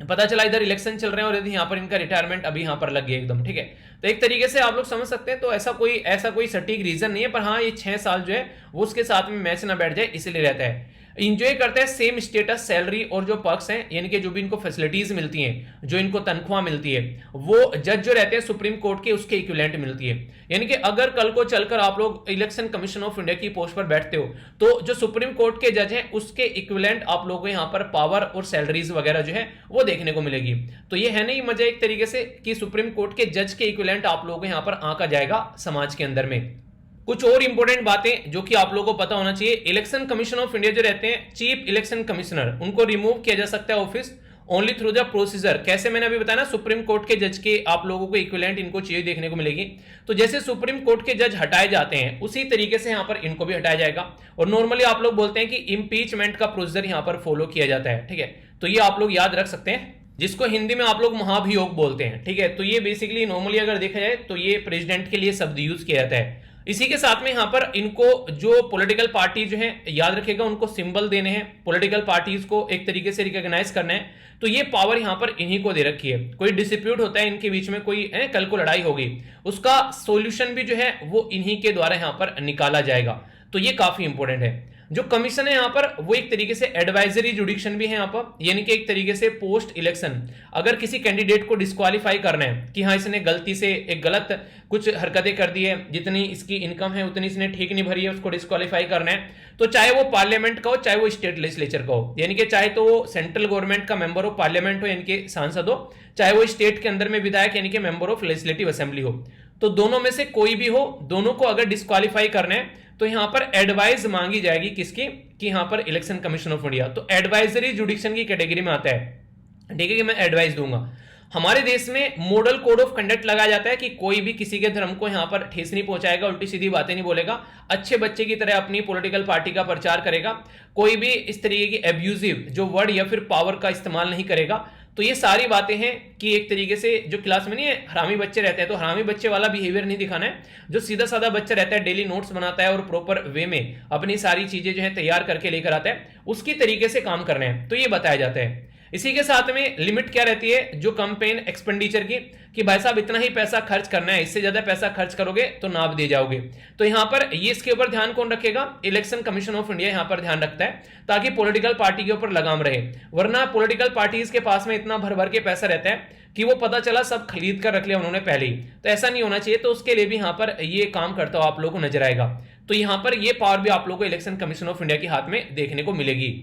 पता चला इधर इलेक्शन चल रहे हैं और यदि यहाँ पर इनका रिटायरमेंट अभी यहाँ पर लग गया एकदम, ठीक है। तो एक तरीके से आप लोग समझ सकते हैं, तो ऐसा कोई सटीक रीजन नहीं है, पर हाँ ये 6 साल जो है वो उसके साथ में मैच ना बैठ जाए इसलिए रहता है। इंजॉय करते हैं सेम स्टेटस, सैलरी और जो पर्क्स हैं यानी कि जो भी इनको फैसिलिटीज मिलती हैं, जो इनको तनख्वाह मिलती है, वो जज जो रहते हैं सुप्रीम कोर्ट के उसके इक्विवेलेंट मिलती है। यानी कि अगर कल को चलकर आप लोग इलेक्शन कमीशन ऑफ इंडिया की पोस्ट पर बैठते हो तो जो सुप्रीम कोर्ट के जज हैं उसके इक्विवेलेंट आप लोगों को यहाँ पर पावर और सैलरीज वगैरह जो है वो देखने को मिलेगी। तो ये है नहीं मजा एक तरीके से कि सुप्रीम कोर्ट के जज के इक्विवेलेंट आप लोगों को यहाँ पर आंका जाएगा समाज के अंदर में। कुछ और इंपॉर्टेंट बातें जो कि आप लोगों को पता होना चाहिए, इलेक्शन कमीशन ऑफ इंडिया जो रहते हैं चीफ इलेक्शन कमिश्नर, उनको रिमूव किया जा सकता है office only through the procedure. कैसे? मैंने अभी बताया ना, सुप्रीम कोर्ट के जज के आप लोगों को इक्विवेलेंट इनको चाहिए देखने को मिलेगी। तो जैसे सुप्रीम कोर्ट के जज हटाए जाते हैं उसी तरीके से यहां पर इनको भी हटाया जाएगा। और नॉर्मली आप लोग बोलते हैं कि इंपीचमेंट का प्रोसीजर यहां पर फॉलो किया जाता है, ठीक है। तो ये आप लोग याद रख सकते हैं, जिसको हिंदी में आप लोग महाभियोग बोलते हैं, ठीक है। तो ये बेसिकली नॉर्मली अगर देखा जाए तो ये प्रेसिडेंट के लिए शब्द यूज किया जाता है। इसी के साथ में यहां पर इनको जो पॉलिटिकल पार्टी जो है याद रखेगा, उनको सिंबल देने हैं, पॉलिटिकल पार्टीज को एक तरीके से रिकॉग्नाइज करना है। तो ये पावर यहां पर इन्हीं को दे रखी है। कोई डिस्प्यूट होता है इनके बीच में, कोई कल को लड़ाई होगी, उसका सॉल्यूशन भी जो है वो इन्हीं के द्वारा यहां पर निकाला जाएगा। तो ये काफी इंपॉर्टेंट है। जो कमीशन है यहाँ पर वो एक तरीके से एडवाइजरी जुडिक्शन भी है यहाँ पर, यानी कि एक तरीके से पोस्ट इलेक्शन अगर किसी कैंडिडेट को डिस्क्वालीफाई करना है कि हाँ इसने गलती से एक गलत कुछ हरकतें कर दी है, जितनी इसकी इनकम है उतनी इसने ठीक नहीं भरी है, उसको डिस्क्वालीफाई करना है, तो चाहे वो पार्लियामेंट का हो चाहे वो स्टेट लेजिस्लेचर का हो, यानी कि चाहे तो वो सेंट्रल गवर्नमेंट का मेंबर ऑफ पार्लियामेंट हो यानी कि सांसद हो, चाहे वो स्टेट के अंदर में विधायक यानी कि मेंबर ऑफ लेजिस्लेटिव असेंबली हो, तो दोनों में से कोई भी हो, दोनों को अगर डिस्क्वालीफाई करना है तो यहां पर एडवाइस मांगी जाएगी किसकी, कि यहां पर इलेक्शन कमीशन ऑफ इंडिया। तो एडवाइजरी जुडिक्शन की कैटेगरी में आता है, ठीक है, कि मैं एडवाइस दूंगा। हमारे देश में मॉडल कोड ऑफ कंडक्ट लगाया जाता है कि कोई भी किसी के धर्म को यहां पर ठेस नहीं पहुंचाएगा, उल्टी सीधी बातें नहीं बोलेगा, अच्छे बच्चे की तरह अपनी पॉलिटिकल पार्टी का प्रचार करेगा, कोई भी इस तरीके की एब्यूजिव जो वर्ड या फिर पावर का इस्तेमाल नहीं करेगा। तो ये सारी बातें हैं कि एक तरीके से जो क्लास में नहीं है हरामी बच्चे रहते हैं, तो हरामी बच्चे वाला बिहेवियर नहीं दिखाना है। जो सीधा साधा बच्चा रहता है, डेली नोट्स बनाता है और प्रॉपर वे में अपनी सारी चीजें जो है तैयार करके लेकर आता है, उसकी तरीके से काम करना है, तो ये बताया जाता है। इसी के साथ में लिमिट क्या रहती है जो कैंपेन एक्सपेंडिचर की, कि भाई साहब इतना ही पैसा खर्च करना है, इससे ज्यादा पैसा खर्च करोगे तो नाप दिए जाओगे। तो यहां पर ये इसके ऊपर ध्यान कौन रखेगा? इलेक्शन कमीशन ऑफ इंडिया यहां पर ध्यान रखता है, ताकि पॉलिटिकल पार्टी के ऊपर लगाम रहे। वरना पॉलिटिकल पार्टीज के पास में इतना भर भर के पैसा रहता है कि वो पता चला सब खरीद कर रख लिया उन्होंने पहले ही, तो ऐसा नहीं होना चाहिए। तो उसके लिए भी यहां पर ये काम करता हुआ आप लोगों को नजर आएगा। तो यहां पर ये पावर भी आप लोगों को इलेक्शन कमीशन ऑफ इंडिया के हाथ में देखने को मिलेगी।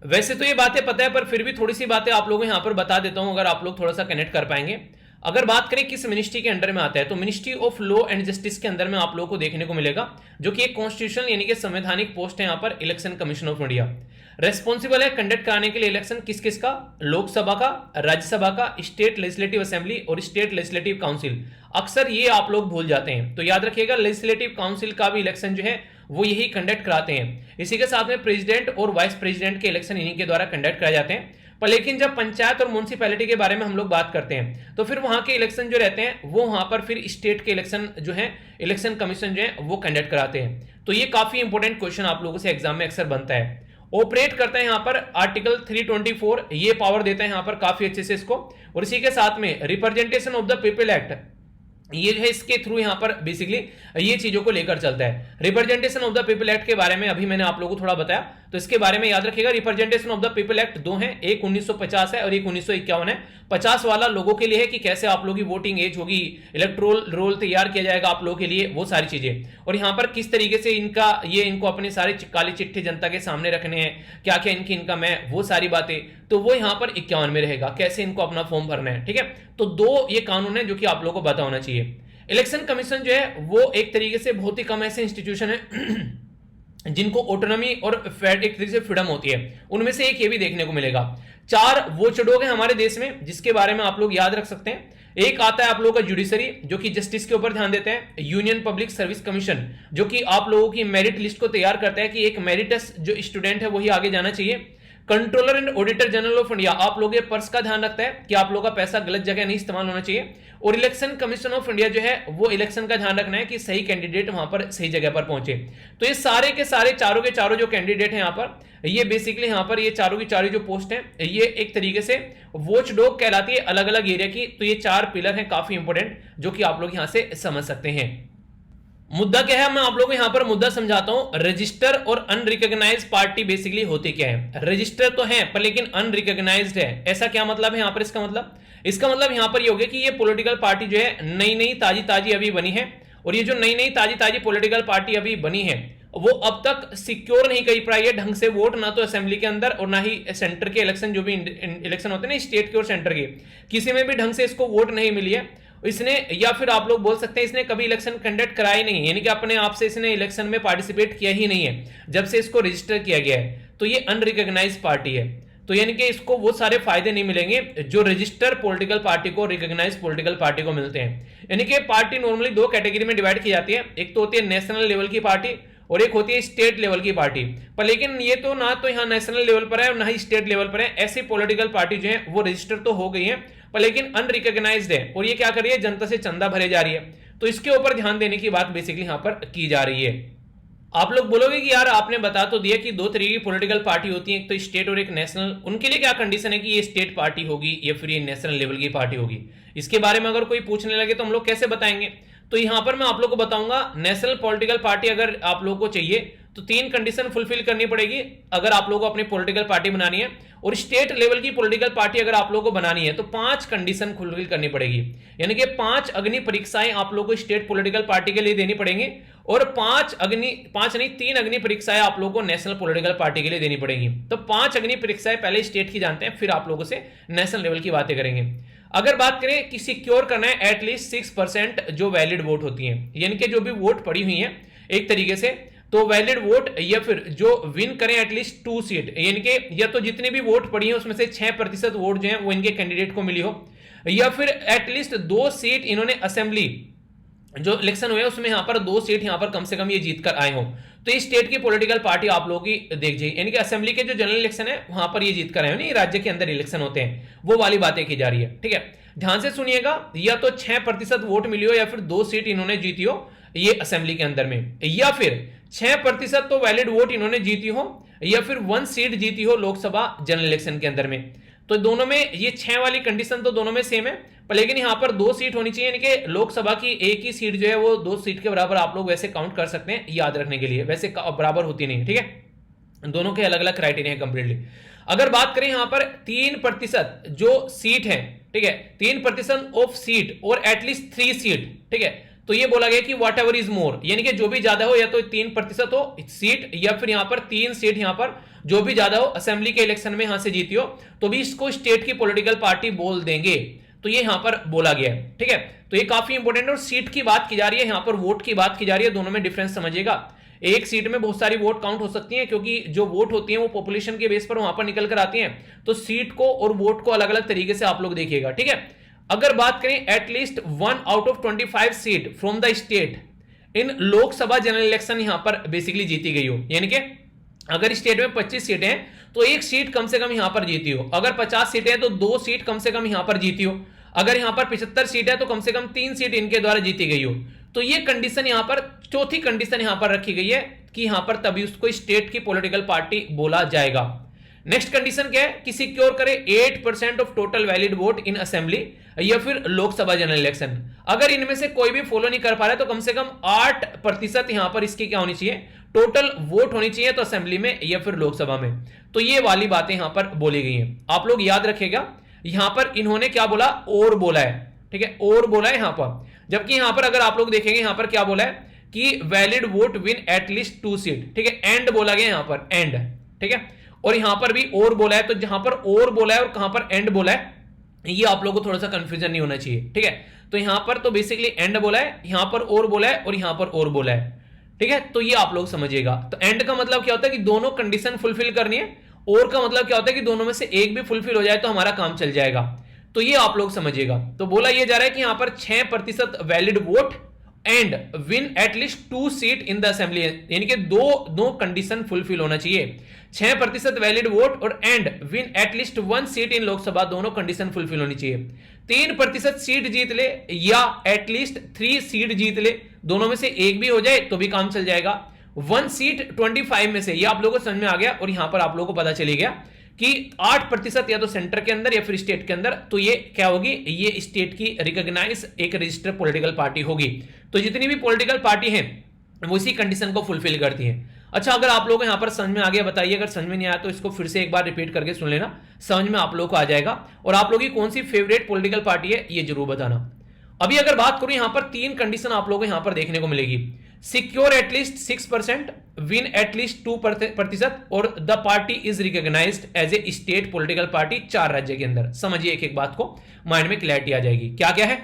वैसे तो ये बातें पता है, पर फिर भी थोड़ी सी बातें आप लोगों को यहां पर बता देता हूं, अगर आप लोग थोड़ा सा कनेक्ट कर पाएंगे। अगर बात करें किस मिनिस्ट्री के अंडर में आता है, तो ministry of law and justice के अंदर में आप लोगों को देखने को मिलेगा, जो कि एक कॉन्स्टिट्यूशनल यानी कि संवैधानिक पोस्ट है यहां पर election commission of India. Responsible है कंडक्ट कराने के लिए इलेक्शन किस किस का? लोकसभा का, राज्यसभा का, स्टेट लेजिस्लेटिव असेंबली और स्टेट लेजिस्लेटिव काउंसिल। अक्सर ये आप लोग भूल जाते हैं, तो याद रखिएगा लेजिस्लेटिव काउंसिल का भी इलेक्शन जो है वो यही कंडक्ट कराते हैं। इसी के साथ में प्रेसिडेंट और वाइस प्रेसिडेंट के इलेक्शन इन्हीं के द्वारा कंडक्ट कराए जाते हैं। पर लेकिन जब पंचायत और म्यूनसिपैलिटी के बारे में हम लोग बात करते हैं तो फिर वहां के इलेक्शन जो रहते हैं वो वहां पर फिर स्टेट के इलेक्शन जो है इलेक्शन कमीशन जो है वो कंडक्ट कराते हैं। तो ये काफी इंपॉर्टेंट क्वेश्चन आप लोगों से एग्जाम में अक्सर बनता है। ऑपरेट करता है यहाँ पर आर्टिकल 324, ये पावर देता है यहाँ पर काफी अच्छे से इसको। और इसी के साथ में representation of the people act, ये जो है इसके थ्रू यहां पर बेसिकली ये चीजों को लेकर चलता है। Representation of the people act के बारे में अभी मैंने आप लोगों को थोड़ा बताया, तो इसके बारे में याद रखिएगा। Representation of the people act दो हैं, एक 1950 है और एक 1951 है। 50 वाला लोगों के लिए है कि कैसे आप लोगों की वोटिंग एज होगी, इलेक्टोरल रोल तैयार किया जाएगा आप लोगों के लिए, वो सारी चीजें। और यहां पर किस तरीके से इनको अपने सारे काली चिट्ठी जनता के सामने रखने हैं, क्या क्या इनकी इनकम है, वो सारी बातें, तो वो यहां पर 51 में रहेगा, कैसे इनको अपना फॉर्म भरना है। ठीक है, तो दो ये कानून है जो कि आप लोगों को पता होना चाहिए। इलेक्शन कमीशन जो है वो एक तरीके से बहुत ही कम ऐसे इंस्टीट्यूशन है जिनको ऑटोनॉमी और एक तरीके से फ्रीडम होती है। उनमें से एक ये भी देखने को मिलेगा। 4 वॉचडॉग है हमारे देश में जिसके बारे में आप लोग याद रख सकते हैं। एक आता है आप लोगों का जुडिशरी जो कि जस्टिस के ऊपर ध्यान देते हैं। यूनियन पब्लिक सर्विस कमीशन जो कि आप लोगों की मेरिट लिस्ट को तैयार करता है कि एक मेरिटस जो स्टूडेंट है वही आगे जाना चाहिए। Controller and auditor general of India आप लोगों के पर्स का ध्यान रखता है कि आप लोगों का पैसा गलत जगह नहीं इस्तेमाल होना चाहिए। और इलेक्शन कमीशन ऑफ इंडिया जो है वो इलेक्शन का ध्यान रखना है कि सही कैंडिडेट वहां पर सही जगह पर पहुंचे। तो ये सारे के सारे चारों के चारों जो कैंडिडेट हैं यहाँ पर, ये बेसिकली यहाँ पर ये चारों की चारों जो पोस्ट है ये एक तरीके से वॉच डॉग कहलाती है अलग अलग एरिया की। तो ये 4 पिलर हैं काफी इंपॉर्टेंट जो कि आप लोग यहां से समझ सकते हैं। मुद्दा क्या है, मैं आप लोगों को यहां पर मुद्दा समझाता हूं। रजिस्टर और अनरिकॉग्नाइज्ड पार्टी बेसिकली होती क्या है। रजिस्टर तो है पर लेकिन अनरिकॉग्नाइज्ड है, ऐसा क्या मतलब है यहां पर? इसका मतलब यहां पर ये हो गया कि ये पॉलिटिकल पार्टी जो है नई नई ताजी ताजी अभी बनी है। और ये जो नई नई ताजी ताजी पॉलिटिकल पार्टी अभी बनी है वो अब तक सिक्योर नहीं कर पाई है ढंग से वोट, ना तो असेंबली के अंदर और ना ही सेंटर के इलेक्शन, जो भी इलेक्शन होते हैं ना स्टेट के और सेंटर के, किसी में भी ढंग से इसको वोट नहीं मिली है इसने। या फिर आप लोग बोल सकते हैं इसने कभी इलेक्शन कंडक्ट कराया ही नहीं, यानी कि अपने आप से इसने इलेक्शन में पार्टिसिपेट किया ही नहीं है जब से इसको रजिस्टर किया गया है। तो ये अनरिकॉग्नाइज्ड पार्टी है। तो यानी कि इसको वो सारे फायदे नहीं मिलेंगे जो रजिस्टर पॉलिटिकल पार्टी को, रिकॉग्नाइज्ड पॉलिटिकल पार्टी को मिलते हैं। यानी कि पार्टी नॉर्मली 2 कैटेगरी में डिवाइड की जाती है, एक तो होती है नेशनल लेवल की पार्टी और एक होती है स्टेट लेवल की पार्टी। पर लेकिन ये तो ना तो यहाँ नेशनल लेवल पर है और ना ही स्टेट लेवल पर है। ऐसी पॉलिटिकल पार्टी जो है वो रजिस्टर तो हो गई है पर लेकिन अनरिकॉग्नाइज्ड है और ये क्या कर रही है, जनता से चंदा भरे जा रही है। तो इसके ऊपर ध्यान देने की बात बेसिकली यहां पर की जा रही है। आप लोग बोलोगे कि यार आपने बता तो दिया कि 2 तरह की पॉलिटिकल पार्टी होती है, एक तो स्टेट और एक नेशनल। उनके लिए क्या कंडीशन है कि ये स्टेट पार्टी होगी या फिर ये नेशनल लेवल की पार्टी होगी? इसके बारे में अगर कोई पूछने लगे तो हम लोग कैसे बताएंगे? तो यहां पर मैं आप लोग को बताऊंगा, नेशनल पॉलिटिकल पार्टी अगर आप लोगों को चाहिए तो 3 कंडीशन फुलफिल करनी पड़ेगी अगर आप लोगों को अपनी पॉलिटिकल पार्टी बनानी है। और स्टेट लेवल की पॉलिटिकल पार्टी अगर आप लोगों को बनानी है तो 5 कंडीशन फुलफिल करनी पड़ेगी। यानी कि 5 अग्नि परीक्षाएं आप लोगों को स्टेट पॉलिटिकल पार्टी के लिए देनी पड़ेंगी और 3 अग्नि परीक्षाएं आप लोगों को नेशनल पॉलिटिकल पार्टी के लिए देनी पड़ेगी। तो 5 अग्नि परीक्षाएं पहले स्टेट की जानते हैं, फिर आप लोगों से नेशनल लेवल की बातें करेंगे। अगर बात करें कि सिक्योर करना है एटलीस्ट 6% जो वैलिड वोट होती है, यानी कि जो भी वोट पड़ी हुई है एक तरीके से, तो वैलिड वोट, या फिर जो विन करें एटलीस्ट 2 सीट, यानी कि या तो जितनी भी वोट पड़ी है उसमें से 6% वोट जो है वो इनके कैंडिडेट को मिली हो, या फिर एटलीस्ट 2 सीट इन्होंने असेंबली जो इलेक्शन हुए उसमें यहां पर 2 सीट यहां पर कम से कम ये जीत कर आए हो। तो इस स्टेट की पॉलिटिकल पार्टी आप लोगों की देख जाइए, यानी कि असेंबली के जो जनरल इलेक्शन है वहां पर ये जीत कर आए हो, नहीं राज्य के अंदर इलेक्शन होते हैं, वो वाली बातें की जा रही है। ठीक है, ध्यान से सुनिएगा, या तो 6% वोट मिली हो या फिर 2 सीट इन्होंने जीती हो ये असेंबली के अंदर में, या फिर 6% तो वैलिड वोट इन्होंने जीती हो, या फिर 1 सीट जीती हो लोकसभा जनरल इलेक्शन के अंदर में। तो दोनों में ये 6 वाली कंडीशन तो दोनों में सेम है, पर लेकिन यहां पर 2 सीट होनी चाहिए, यानी कि लोकसभा की एक ही सीट जो है वो 2 सीट के बराबर आप लोग वैसे काउंट कर सकते हैं, याद रखने के लिए, वैसे बराबर होती नहीं। ठीक है, दोनों के अलग अलग क्राइटेरिया है कंप्लीटली। अगर बात करें यहां पर 3% जो सीट है, ठीक है, 3% ऑफ सीट और एटलीस्ट 3 सीट, ठीक है, तो ये बोला गया कि वॉट एवर इज मोर, यानी कि जो भी ज्यादा हो, या तो 3% हो सीट या फिर यहां पर 3 सीट यहां पर जो भी ज्यादा हो असेंबली के इलेक्शन में यहां से जीती हो, तो भी इसको स्टेट की पॉलिटिकल पार्टी बोल देंगे। तो ये यहां पर बोला गया है। ठीक है, तो ये काफी इंपॉर्टेंट है। और सीट की बात की जा रही है, यहां पर वोट की बात की जा रही है, दोनों में डिफरेंस समझिएगा। एक सीट में बहुत सारी वोट काउंट हो सकती हैं, क्योंकि जो वोट होती है वो पॉपुलेशन के बेस पर वहां पर निकल कर आती हैं, तो सीट को और वोट को अलग अलग तरीके से आप लोग देखिएगा। ठीक है, अगर बात करें at least 1 out of 25 seat from the state, in Lok Sabha general election यहां पर बेसिकली जीती गई हो, यानी कि अगर स्टेट में 25 सीटें हैं तो एक सीट कम से कम यहां पर जीती हो, अगर 50 सीटें हैं तो 2 सीट कम से कम यहां पर जीती हो, अगर यहां पर 75 सीट है तो कम से कम 3 सीट इनके द्वारा जीती गई हो। तो ये कंडीशन यहां पर, चौथी कंडीशन यहां पर रखी गई है कि यहां पर तभी उसको स्टेट की पॉलिटिकल पार्टी बोला जाएगा। नेक्स्ट कंडीशन क्या है कि सिक्योर करे 8% of total valid vote in assembly या फिर लोकसभा जनरल इलेक्शन। अगर इनमें से कोई भी फॉलो नहीं कर पा रहा है तो कम से कम 8% यहां पर इसकी क्या होनी चाहिए, टोटल वोट होनी चाहिए, तो असेंबली में या फिर लोकसभा में। तो ये वाली बातें यहां पर बोली गई हैं, आप लोग याद रखिएगा। यहां पर इन्होंने क्या बोला, और बोला है, ठीक है, और बोला है यहां पर, जबकि यहां पर अगर आप लोग देखेंगे यहां पर क्या बोला है कि valid vote win at least 2 seat, ठीक है, एंड बोला गया यहां पर, एंड, ठीक है, और यहां पर भी और बोला है। तो जहां पर और बोला है और कहां पर एंड बोला है, ये आप लोगों को थोड़ा सा कंफ्यूजन नहीं होना चाहिए, ठीक है। तो यहां पर तो बेसिकली एंड बोला है, यहां पर और बोला है और यहां पर और बोला है, ठीक है। तो ये आप लोग समझिएगा। तो एंड का मतलब क्या होता है कि दोनों कंडीशन फुलफिल करनी है, और का मतलब क्या होता है कि दोनों में से एक भी फुलफिल हो जाए तो हमारा काम चल जाएगा। तो ये आप लोग समझिएगा। तो बोला ये जा रहा है कि यहां पर 6% valid vote and win at least 2 seat in the assembly, यानी कि दो कंडीशन फुलफिल होना चाहिए, 6% वैलिड वोट और and win at least 1 seat in Lok Sabha, दोनों कंडीशन फुलफिल होनी चाहिए। 3% सीट जीत ले या एटलीस्ट 3 सीट जीत ले, दोनों में से एक भी हो जाए तो भी काम चल जाएगा। 1 सीट 25 में से, ये आप लोगों को समझ में आ गया। और यहां पर आप लोगों को पता चली गया कि 8% या तो सेंटर के अंदर या फिर स्टेट के अंदर, तो ये क्या होगी, ये स्टेट की रिकॉग्नाइज एक रजिस्टर्ड पॉलिटिकल पार्टी होगी। तो जितनी भी पॉलिटिकल पार्टी है वो इसी कंडीशन को फुलफिल करती है। अच्छा, अगर आप लोगों को यहां पर समझ में आ गया बताइए, अगर समझ में नहीं आया तो इसको फिर से एक बार रिपीट करके सुन लेना, समझ में आप लोगों को आ जाएगा। और आप लोगों की कौन सी फेवरेट पॉलिटिकल पार्टी है ये जरूर बताना। अभी अगर बात करूं यहां पर 3 कंडीशन आप लोगों को यहां पर देखने को मिलेगी, सिक्योर एटलीस्ट 6%, विन एटलीस्ट 2% और the party is recognised as a state political party 4 राज्य के अंदर। समझिए एक एक बात को, माइंड में क्लैरिटी आ जाएगी। क्या क्या है,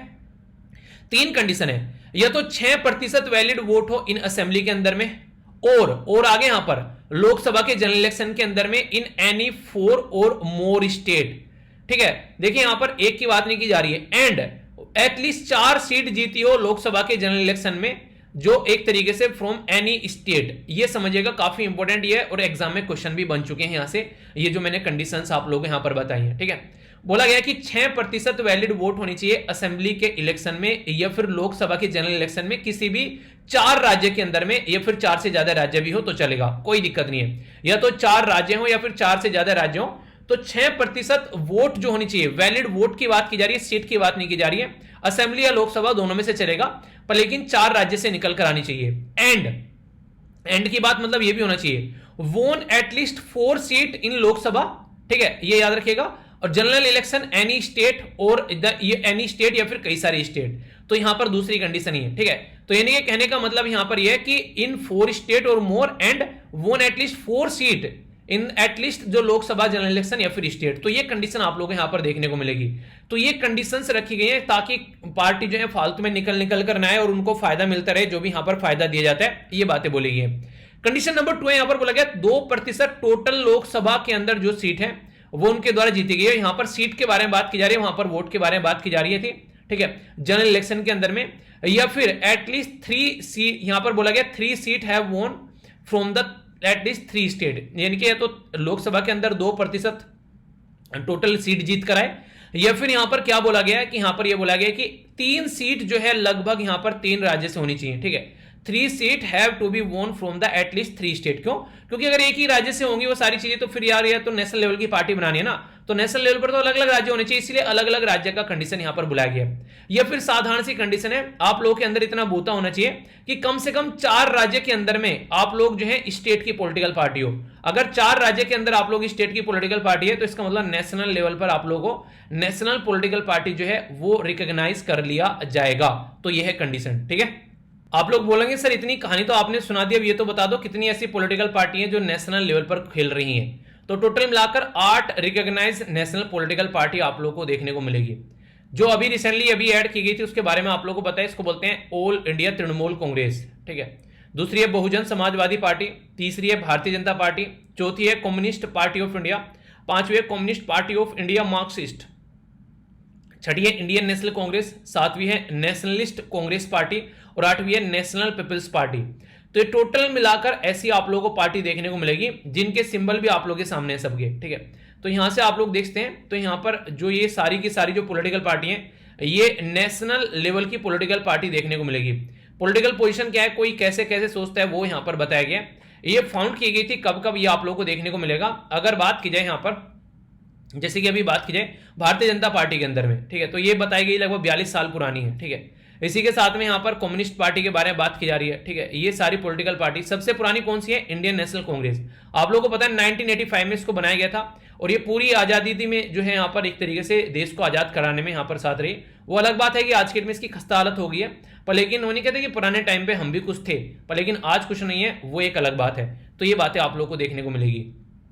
3 कंडीशन है, या तो 6% वैलिड वोट हो इन असेंबली के अंदर में, और आगे यहां पर लोकसभा के जनरल इलेक्शन के अंदर में इन एनी 4 और मोर स्टेट, ठीक है। देखिए यहां पर एक की बात नहीं की जा रही है, एंड एटलीस्ट 4 सीट जीती हो लोकसभा के जनरल इलेक्शन में, जो एक तरीके से फ्रॉम एनी स्टेट। ये समझिएगा, काफी इंपॉर्टेंट ये है और एग्जाम में क्वेश्चन भी बन चुके हैं यहां से, ये जो मैंने कंडीशंस आप लोगों को यहां पर बताई हैं, ठीक है। बोला गया कि 6% वैलिड वोट होनी चाहिए असेंबली के इलेक्शन में या फिर लोकसभा के जनरल इलेक्शन में, किसी भी 4 राज्य के अंदर में, या फिर 4 से ज्यादा राज्य भी हो तो चलेगा, कोई दिक्कत नहीं है। या तो 4 राज्य हो या फिर 4 से ज्यादा राज्य हो, तो 6% वोट जो होनी चाहिए, वैलिड वोट की बात की जा रही है, सीट की बात नहीं की जा रही है। असेंबली या लोकसभा दोनों में से चलेगा, पर लेकिन 4 राज्य से निकल कर आनी चाहिए। एंड की बात मतलब ये भी होना चाहिए, वोन एटलीस्ट 4 सीट इन लोकसभा, ठीक है, ये याद रखिएगा। और जनरल इलेक्शन एनी स्टेट और एनी स्टेट या फिर कई सारे स्टेट, तो यहां पर दूसरी कंडीशन ही है, ठीक है। तो यानी कि कहने का मतलब यहां पर यह है कि इन 4 स्टेट और मोर एंड वोन एटलीस्ट 4 सीट इन एटलीस्ट जो लोकसभा जनरल इलेक्शन या फिर स्टेट, तो ये कंडीशन आप लोगों को यहां पर देखने को मिलेगी। तो ये कंडीशंस रखी गई है ताकि पार्टी जो है फालतू में निकल कर ना आए और उनको फायदा मिलता रहे, जो भी यहां पर फायदा दिया जाता है, ये बातें बोली गई है। कंडीशन नंबर 2 यहां पर बोला गया 2% टोटल लोकसभा के अंदर जो सीट है वो उनके द्वारा जीती गई है। यहां पर सीट के बारे में बात की जा रही है, वहां पर वोट के बारे में बात की जा रही थी, ठीक है, जनरल इलेक्शन के अंदर में। या फिर एटलीस्ट 3 सीट, यहां पर बोला गया 3 सीट हैव वोन फ्रॉम द एटलीस्ट 3 स्टेट, यानी कि तो लोकसभा के अंदर 2% टोटल सीट जीत कर आए। या फिर यहां पर क्या बोला गया है कि यहां पर यह बोला गया कि 3 सीट जो है लगभग यहां पर 3 राज्य से होनी चाहिए, ठीक है। 3 सीट हैव टू बी वोन फ्रॉम द एटलीस्ट 3 स्टेट। क्यों? क्योंकि अगर एक ही राज्य से होंगी वो सारी चीजें तो फिर यार ये तो नेशनल लेवल की पार्टी बनानी है ना, तो नेशनल लेवल पर तो अलग अलग राज्य होने चाहिए, इसलिए अलग अलग राज्य का कंडीशन यहां पर बुलाया गया। या फिर साधारण सी कंडीशन है, आप लोगों के अंदर इतना बूता होना चाहिए कि कम से कम 4 राज्य के अंदर में आप लोग जो है स्टेट की पॉलिटिकल पार्टी हो। अगर 4 राज्य के अंदर आप लोग स्टेट की पॉलिटिकल पार्टी है तो इसका मतलब नेशनल लेवल पर आप लोगों को नेशनल पॉलिटिकल पार्टी जो है वो रिकॉग्नाइज कर लिया जाएगा। तो यह है कंडीशन, ठीक है। आप लोग बोलेंगे सर इतनी कहानी तो आपने सुना दी, अब ये तो बता दो कितनी ऐसी पॉलिटिकल पार्टी हैं जो नेशनल लेवल पर खेल रही हैं। तो टोटल मिलाकर 8 रिकॉग्नाइज नेशनल पॉलिटिकल पार्टी आप लोगों को देखने को मिलेगी। जो अभी रिसेंटली अभी ऐड की गई थी उसके बारे में आप लोगों को पता है, इसको बोलते हैं ऑल इंडिया तृणमूल कांग्रेस, ठीक है। दूसरी है बहुजन समाजवादी पार्टी, तीसरी है भारतीय जनता पार्टी, चौथी है कम्युनिस्ट पार्टी ऑफ इंडिया, पांचवी है communist party of India Marxist, छठी है इंडियन नेशनल कांग्रेस, सातवीं है नेशनलिस्ट कांग्रेस पार्टी और आठवीं है नेशनल पीपल्स पार्टी। तो ये टोटल मिलाकर ऐसी आप लोगों को पार्टी देखने को मिलेगी जिनके सिंबल भी आप लोगों के सामने है सबके, ठीक है। तो यहां से आप लोग देखते हैं तो यहां पर जो ये सारी की सारी जो पॉलिटिकल पार्टी है ये नेशनल लेवल की पॉलिटिकल पार्टी देखने को मिलेगी। पॉलिटिकल पोजीशन क्या है, कोई कैसे कैसे सोचता है वो यहां पर बताया गया। ये फाउंड की गई थी कब कब, ये आप लोगों को देखने को मिलेगा। अगर बात की जाए यहां पर, जैसे कि अभी बात की जाए भारतीय जनता पार्टी के अंदर में, ठीक है, तो ये बताई गई लगभग 42 साल पुरानी है, ठीक है। इसी के साथ में यहां पर कम्युनिस्ट पार्टी के बारे में बात की जा रही है, ठीक है। ये सारी पॉलिटिकल पार्टी सबसे पुरानी कौन सी है, इंडियन नेशनल कांग्रेस। आप लोगों को पता है 1985 में इसको बनाया गया था और ये पूरी आजादी में जो है यहाँ पर एक तरीके से देश को आजाद कराने में यहाँ पर साथ रही। वो अलग बात है कि आज के डेट में इसकी खस्ता हालत हो गई है, पर लेकिन वो नहीं कहते कि पुराने टाइम पे हम भी कुछ थे, पर लेकिन आज कुछ नहीं है, वो एक अलग बात है। तो ये बातें आप लोगों को देखने को मिलेगी।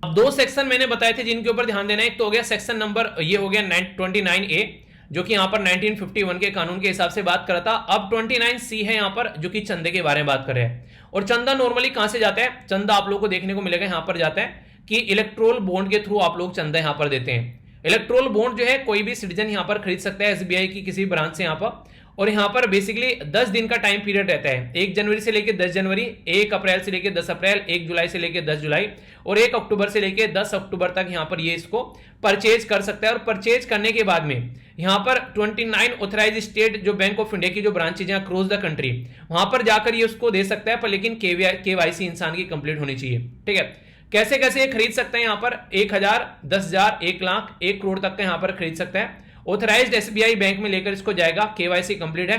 अब दो सेक्शन मैंने बताए थे जिनके ऊपर ध्यान देना है। एक तो हो गया सेक्शन नंबर, ये हो गया 29A, जो कि यहाँ पर 1951 के कानून के हिसाब से बात कर रहा था। अब 29C है यहाँ पर, जो कि चंदे के बारे में बात कर रहे हैं। और चंदा नॉर्मली कहां से जाता है, चंदा आप लोगों को देखने को मिलेगा यहाँ पर जाता है कि इलेक्ट्रोल बॉन्ड के थ्रू आप लोग चंदा यहाँ पर देते हैं। इलेक्ट्रोल बॉन्ड जो है कोई भी सिटीजन यहाँ पर खरीद सकता है एसबीआई की किसी ब्रांच से यहाँ पर। और यहाँ पर बेसिकली 10 दिन का टाइम पीरियड रहता है, 1 जनवरी से लेकर 10 जनवरी, 1 अप्रैल से लेकर 10 अप्रैल, 1 जुलाई से लेकर 10 जुलाई और 1 अक्टूबर से लेकर 10 अक्टूबर तक यहाँ पर ये इसको परचेज कर सकता है। और परचेज करने के बाद में यहाँ पर 29 ऑथराइज स्टेट जो बैंक ऑफ इंडिया की जो ब्रांचेज हैं अक्रॉस द कंट्री, वहां पर जाकर ये उसको दे सकता है, पर लेकिन केवाईसी इंसान की कंप्लीट होनी चाहिए, ठीक है। कैसे कैसे ये खरीद सकते हैं, यहाँ पर 1000, 10,000, 1 लाख, 1 करोड़ तक का यहाँ पर खरीद सकता है। ऑथराइज्ड एसबीआई बैंक में लेकर इसको जाएगा, केवाईसी कंप्लीट है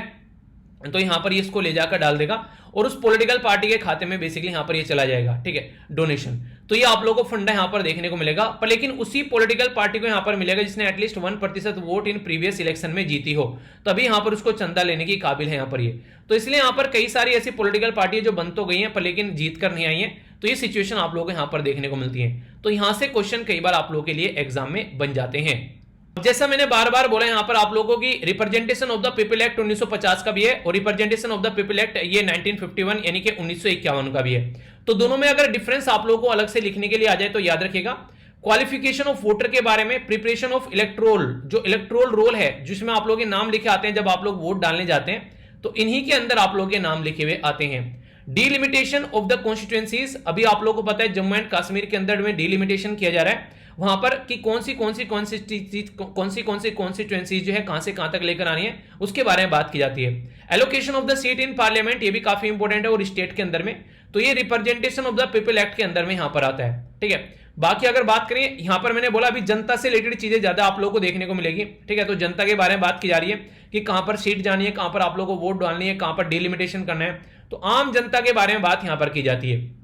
तो यहां पर ये इसको ले जाकर डाल देगा और उस पॉलिटिकल पार्टी के खाते में बेसिकली यहां पर ये चला जाएगा, ठीक है, डोनेशन। तो ये आप लोगों को फंडा यहां पर देखने को मिलेगा, पर लेकिन उसी पॉलिटिकल पार्टी को यहां पर मिलेगा जिसने at least 1% vote in previous election में जीती हो, तभी यहां पर उसको चंदा लेने की काबिल है यहां पर ये। तो इसलिए यहां पर कई सारी ऐसी पॉलिटिकल पार्टी जो बन तो गई हैं पर लेकिन जीत कर नहीं आई हैं। तो ये सिचुएशन आप लोगों को यहां पर देखने को मिलती है। तो यहां से क्वेश्चन कई बार आप लोगों के लिए एग्जाम में बन जाते हैं। जैसा मैंने बार बार बोला यहां पर आप लोगों की representation of the people act 1950 का भी है और representation of the people act ये 1951 यानी कि 1951 का भी है। तो दोनों में अगर डिफरेंस आप लोगों को अलग से लिखने के लिए आ जाए तो याद रखिएगा, क्वालिफिकेशन ऑफ वोटर के बारे में, प्रिपरेशन ऑफ इलेक्ट्रोल, जो इलेक्ट्रोल रोल है जिसमें आप लोगों के नाम लिखे आते हैं जब आप लोग वोट डालने जाते हैं, तो इन्हीं के अंदर आप लोगों के नाम लिखे हुए आते हैं। डीलिमिटेशन ऑफ द कॉन्स्टिट्यूएंसीज, अभी आप लोगों को पता है जम्मू एंड कश्मीर के अंदर में डीलिमिटेशन किया जा रहा है, वहां पर कि कौन सी कॉन्स्टिट्यूएंसी जो है कहां से कहां तक लेकर आनी है उसके बारे में बात की जाती है। Allocation of the seat in parliament, ये भी काफी इंपॉर्टेंट है और स्टेट के अंदर में, तो ये representation of the people act के अंदर में यहां पर आता है, ठीक है। बाकी अगर बात करें यहां पर मैंने बोला अभी जनता से रिलेटेड चीजें ज्यादा आप लोगों को देखने को मिलेगी, ठीक है। तो जनता के बारे में बात की जा रही है कि कहां पर सीट जानी है, कहां पर आप लोगों को वोट डालनी है, कहां पर डिलिमिटेशन करना है, तो आम जनता के बारे में बात यहां पर की जाती है।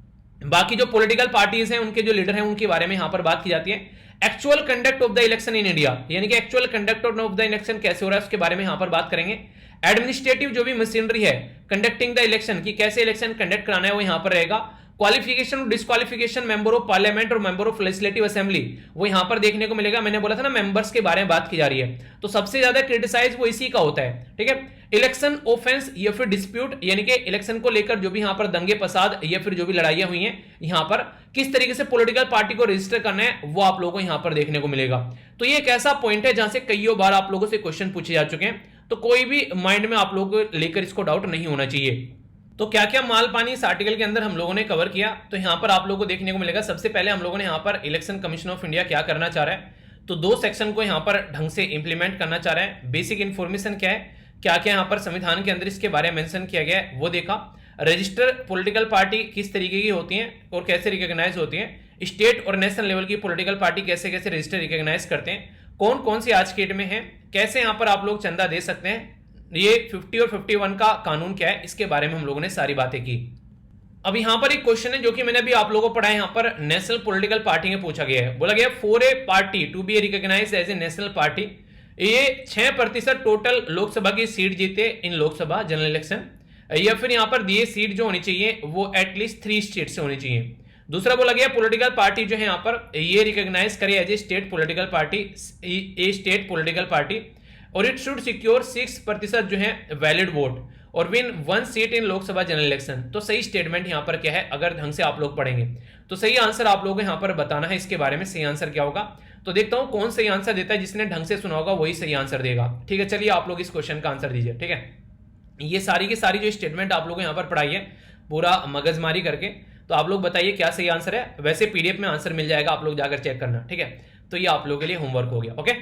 बाकी जो पॉलिटिकल पार्टीज हैं उनके जो लीडर हैं उनके बारे में यहां पर बात की जाती है। Actual conduct of the election in India, यानी कि actual conduct of the election कैसे हो रहा है उसके बारे में यहां पर बात करेंगे। एडमिनिस्ट्रेटिव जो भी मशीनरी है कंडक्टिंग द इलेक्शन की, कैसे इलेक्शन कंडक्ट कराना है वो यहां पर रहेगा। क्वालिफिकेशन और डिस्क्वालिफिकेशन मेंबर ऑफ पार्लियामेंट और मेंबर ऑफ लेजिस्लेटिव असेंबली, वो यहां पर देखने को मिलेगा। मैंने बोला था ना मेंबर्स के बारे में बात की जा रही है, तो सबसे ज्यादा क्रिटिसाइज वो इसी का होता है, ठीक है। इलेक्शन ऑफेंस या फिर डिस्प्यूट, यानी कि इलेक्शन को लेकर जो भी यहां पर दंगे फसाद या फिर जो भी लड़ाइयां हुई हैं, यहां पर किस तरीके से पॉलिटिकल पार्टी को रजिस्टर करना है वो आप लोगों को यहां पर देखने को मिलेगा। तो ये एक ऐसा पॉइंट है जहां से कई बार आप लोगों से क्वेश्चन पूछे जा चुके हैं, तो कोई भी माइंड में आप लोगों को लेकर इसको डाउट नहीं होना चाहिए। तो क्या क्या माल पानी इस आर्टिकल के अंदर हम लोगों ने कवर किया, तो यहां पर आप लोगों को देखने को मिलेगा। सबसे पहले हम लोगों ने यहां पर इलेक्शन कमीशन ऑफ इंडिया क्या करना चाह रहा है, तो 2 सेक्शन को यहां पर ढंग से इंप्लीमेंट करना चाह रहा है। बेसिक इंफॉर्मेशन क्या है, क्या क्या यहां पर संविधान के अंदर इसके बारे में मेंशन किया गया है वो देखा। रजिस्टर पॉलिटिकल पार्टी किस तरीके की होती हैं और कैसे रिकॉग्नाइज होती हैं, स्टेट और नेशनल लेवल की पॉलिटिकल पार्टी कैसे कैसे रजिस्टर रिकॉग्नाइज करते हैं, कौन कौन सी आज की डेट में है, कैसे यहां पर आप लोग चंदा दे सकते हैं, ये 50 और 51 का कानून क्या है, इसके बारे में हम लोगों ने सारी बातें की। अब यहां पर एक क्वेश्चन है जो कि मैंने अभी आप लोगों को पढ़ा है, यहां पर नेशनल पॉलिटिकल पार्टी में पूछा गया है। बोला गया for a party to be recognised as a national party, ये 6% टोटल लोकसभा की सीट जीते इन लोकसभा जनरल इलेक्शन, या फिर यहां पर दिए सीट जो होनी चाहिए वो एटलीस्ट 3 स्टेट से होनी चाहिए। दूसरा बोला गया पॉलिटिकल पार्टी जो है यहां पर ये रिकॉग्नाइज करे as a state political party, a state political party, और इट शुड सिक्योर 6% जो है वैलिड वोट और win 1 seat in Lok Sabha general election. तो सही स्टेटमेंट यहां पर क्या है, अगर ढंग से आप लोग पढ़ेंगे तो सही आंसर आप लोगों को यहां पर बताना है इसके बारे में। सही आंसर क्या होगा, तो देखता हूं कौन सही आंसर देता है, जिसने ढंग से सुना होगा वही सही आंसर देगा। ठीक है, चलिए आप लोग इस क्वेश्चन का आंसर दीजिए। ठीक है, ये सारी की सारी जो स्टेटमेंट आप लोगों को यहां पर पढ़ाई है पूरा मगजमारी करके, तो आप लोग बताइए क्या सही आंसर है। वैसे पीडीएफ में आंसर मिल जाएगा, आप लोग जाकर चेक करना। ठीक है, तो ये आप लोगों के लिए होमवर्क हो गया। ओके,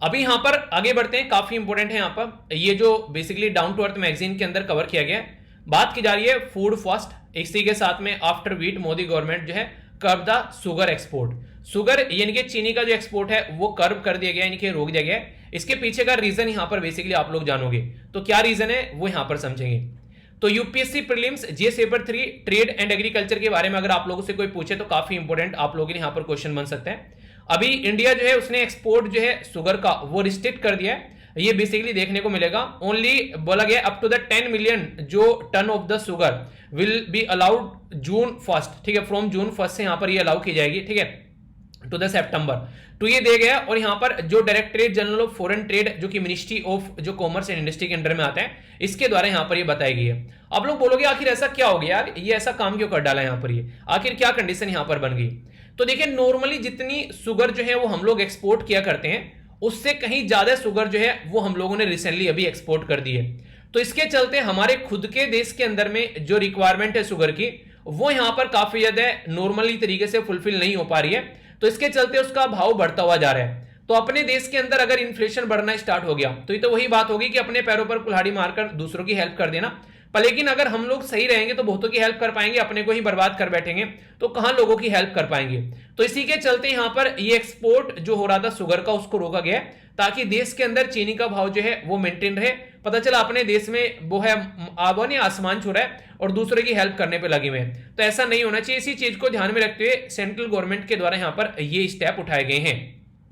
अभी यहां पर आगे बढ़ते हैं, काफी इंपॉर्टेंट है यहां पर, ये जो basically down to earth magazine के अंदर कवर किया गया है। बात की जा रही है फूड फास्ट, इसी के साथ में आफ्टर वीट मोदी गवर्नमेंट जो है curve the sugar export. Sugar यानी कि चीनी का जो एक्सपोर्ट है वो कर्व कर दिया गया, यानी कि रोक दिया गया है। इसके पीछे का रीजन यहां पर बेसिकली आप लोग जानोगे, तो क्या रीजन है वो यहां पर समझेंगे। तो UPSC prelims GS paper 3 trade and agriculture के बारे में अगर आप लोगों से कोई पूछे तो काफी इंपॉर्टेंट आप लोगों के यहां पर क्वेश्चन बन सकते हैं। अभी इंडिया जो है उसने एक्सपोर्ट जो है शुगर का वो रिस्ट्रिक्ट कर दिया है, ये बेसिकली देखने को मिलेगा। ओनली बोला गया अप टू द 10 मिलियन जो ton of the sugar will be allowed June 1। ठीक है, फ्रॉम जून 1 से यहां पर ये अलाउ की जाएगी। ठीक है, टू द सितंबर तो ये दे गया। और यहां पर जो directorate general of foreign trade जो कि मिनिस्ट्री ऑफ जो कॉमर्स एंड इंडस्ट्री के अंडर में आता है, इसके द्वारा यहां पर ये बताई गई है। आप लोग बोलोगे आखिर ऐसा क्या हो गया यार, ये ऐसा काम क्यों कर डाला यहां पर, ये आखिर क्या कंडीशन यहां पर बन गई। तो देखिए नॉर्मली जितनी शुगर जो है वो हम लोग एक्सपोर्ट किया करते हैं, उससे कहीं ज्यादा शुगर जो है वो हम लोगों ने रिसेंटली अभी एक्सपोर्ट कर दी है। तो इसके चलते हमारे खुद के देश के अंदर में जो रिक्वायरमेंट है शुगर की, वो यहां पर काफी ज्यादा नॉर्मली तरीके से फुलफिल नहीं हो पा रही है। तो इसके चलते उसका भाव बढ़ता हुआ जा रहा है। तो अपने देश के अंदर अगर इन्फ्लेशन बढ़ना स्टार्ट हो गया तो ये तो वही बात होगी कि अपने पैरों पर कुल्हाड़ी मारकर दूसरों की हेल्प कर देना। पर लेकिन अगर हम लोग सही रहेंगे तो बहुतों की हेल्प कर पाएंगे, अपने को ही बर्बाद कर बैठेंगे तो कहां लोगों की हेल्प कर पाएंगे। तो इसी के चलते यहां पर ये एक्सपोर्ट जो हो रहा था शुगर का उसको रोका गया ताकि देश के अंदर चीनी का भाव जो है वो मेंटेन रहे। पता चला अपने देश में वो है आबो ने आसमान छू रहा है और दूसरे की हेल्प करने पे लगे हुए हैं, तो ऐसा नहीं होना चाहिए। इसी चीज को ध्यान में रखते हुए सेंट्रल गवर्नमेंट के द्वारा यहां पर ये स्टेप उठाए गए हैं।